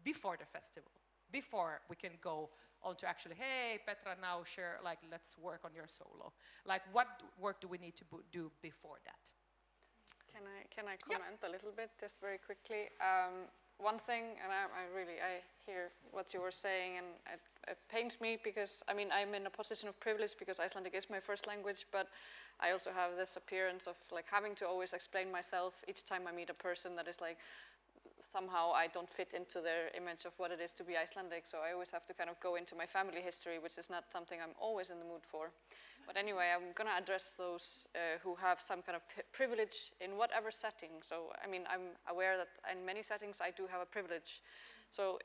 before the festival, before we can go on to actually, hey, Petra, now share, like, let's work on your solo. Like, what work do we need to do before that? Can I comment a little bit, just very quickly? One thing, and I hear what you were saying, and it pains me because, I mean, I'm in a position of privilege because Icelandic is my first language, but I also have this appearance of like having to always explain myself each time I meet a person that is like, somehow I don't fit into their image of what it is to be Icelandic, so I always have to kind of go into my family history, which is not something I'm always in the mood for. But anyway, I'm going to address those who have some kind of privilege in whatever setting. So, I mean, I'm aware that in many settings I do have a privilege. So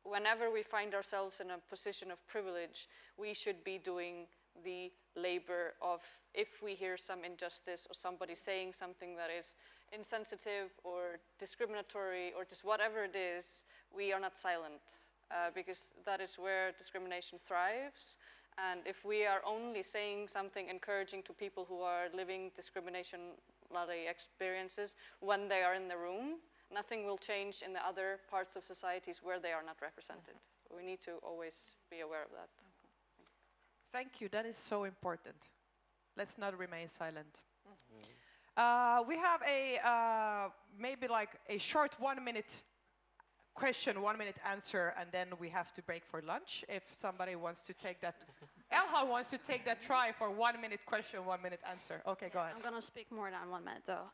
whenever we find ourselves in a position of privilege, we should be doing the labor of, if we hear some injustice or somebody saying something that is insensitive or discriminatory or just whatever it is, we are not silent, because that is where discrimination thrives. And if we are only saying something encouraging to people who are living discriminatory experiences when they are in the room, nothing will change in the other parts of societies where they are not represented. We need to always be aware of that. Thank you. That is so important. Let's not remain silent. We have a maybe like a short 1 minute question, 1 minute answer, and then we have to break for lunch. If somebody wants to take that, Elha wants to take that try for 1 minute question, 1 minute answer. Okay, go ahead. I'm gonna speak more than 1 minute though.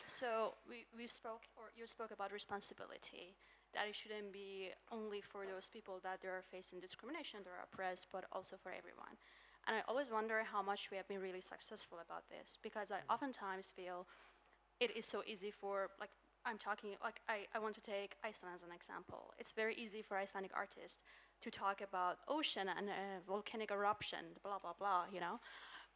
So we spoke, or you spoke about responsibility, that it shouldn't be only for those people that they are facing discrimination, they are oppressed, but also for everyone. And I always wonder how much we have been really successful about this, because I oftentimes feel it is so easy for, like, I'm talking, like, I want to take Iceland as an example. It's very easy for Icelandic artists to talk about ocean and volcanic eruption, blah, blah, blah, you know?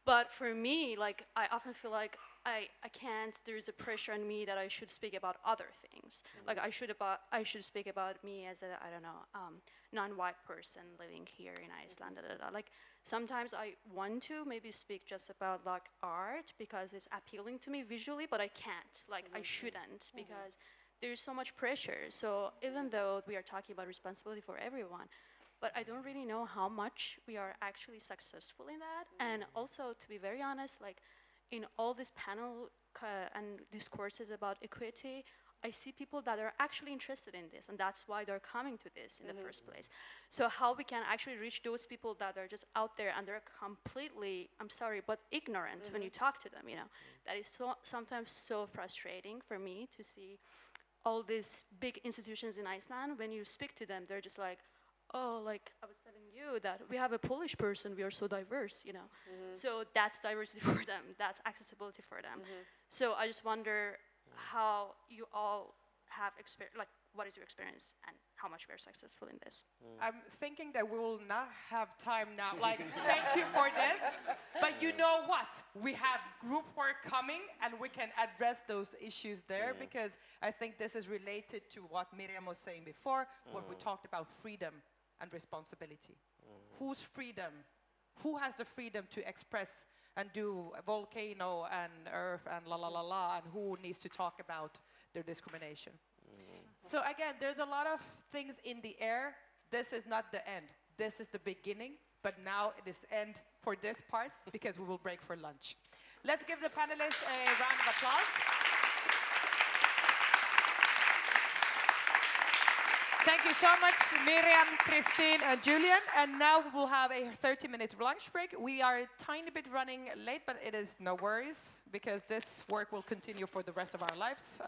But for me, like, I often feel like I can't, there's a pressure on me that I should speak about other things. Like, I should speak about me as a, I don't know, non-white person living here in Iceland, da, da, da. Like, sometimes I want to maybe speak just about, like, art because it's appealing to me visually, but I can't. Like, I shouldn't, because there's so much pressure. So even though we are talking about responsibility for everyone, but I don't really know how much we are actually successful in that. And also, to be very honest, like, in all this panel and discourses about equity, I see people that are actually interested in this, and that's why they're coming to this in the first place. So how we can actually reach those people that are just out there and they're completely, I'm sorry, but ignorant when you talk to them, you know. That is so, sometimes so frustrating for me to see all these big institutions in Iceland. When you speak to them, they're just like, oh, like I was telling you that we have a Polish person, we are so diverse, you know. So that's diversity for them, that's accessibility for them. So I just wonder how you all have experience, like what is your experience and how much we are successful in this? I'm thinking that we will not have time now. Like, thank you for this. But you know what? We have group work coming and we can address those issues there, because I think this is related to what Miriam was saying before, what we talked about, freedom and responsibility. Whose freedom? Who has the freedom to express and do a volcano and earth and la la la la, and who needs to talk about their discrimination? So again, there's a lot of things in the air. This is not the end. This is the beginning, but now it is end for this part because we will break for lunch. Let's give the panelists a round of applause. Thank you so much, Miriam, Kristín, and Julian. And now we will have a 30-minute lunch break. We are a tiny bit running late, but it is no worries, because this work will continue for the rest of our lives.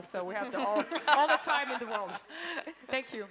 So we have all the time in the world. Thank you.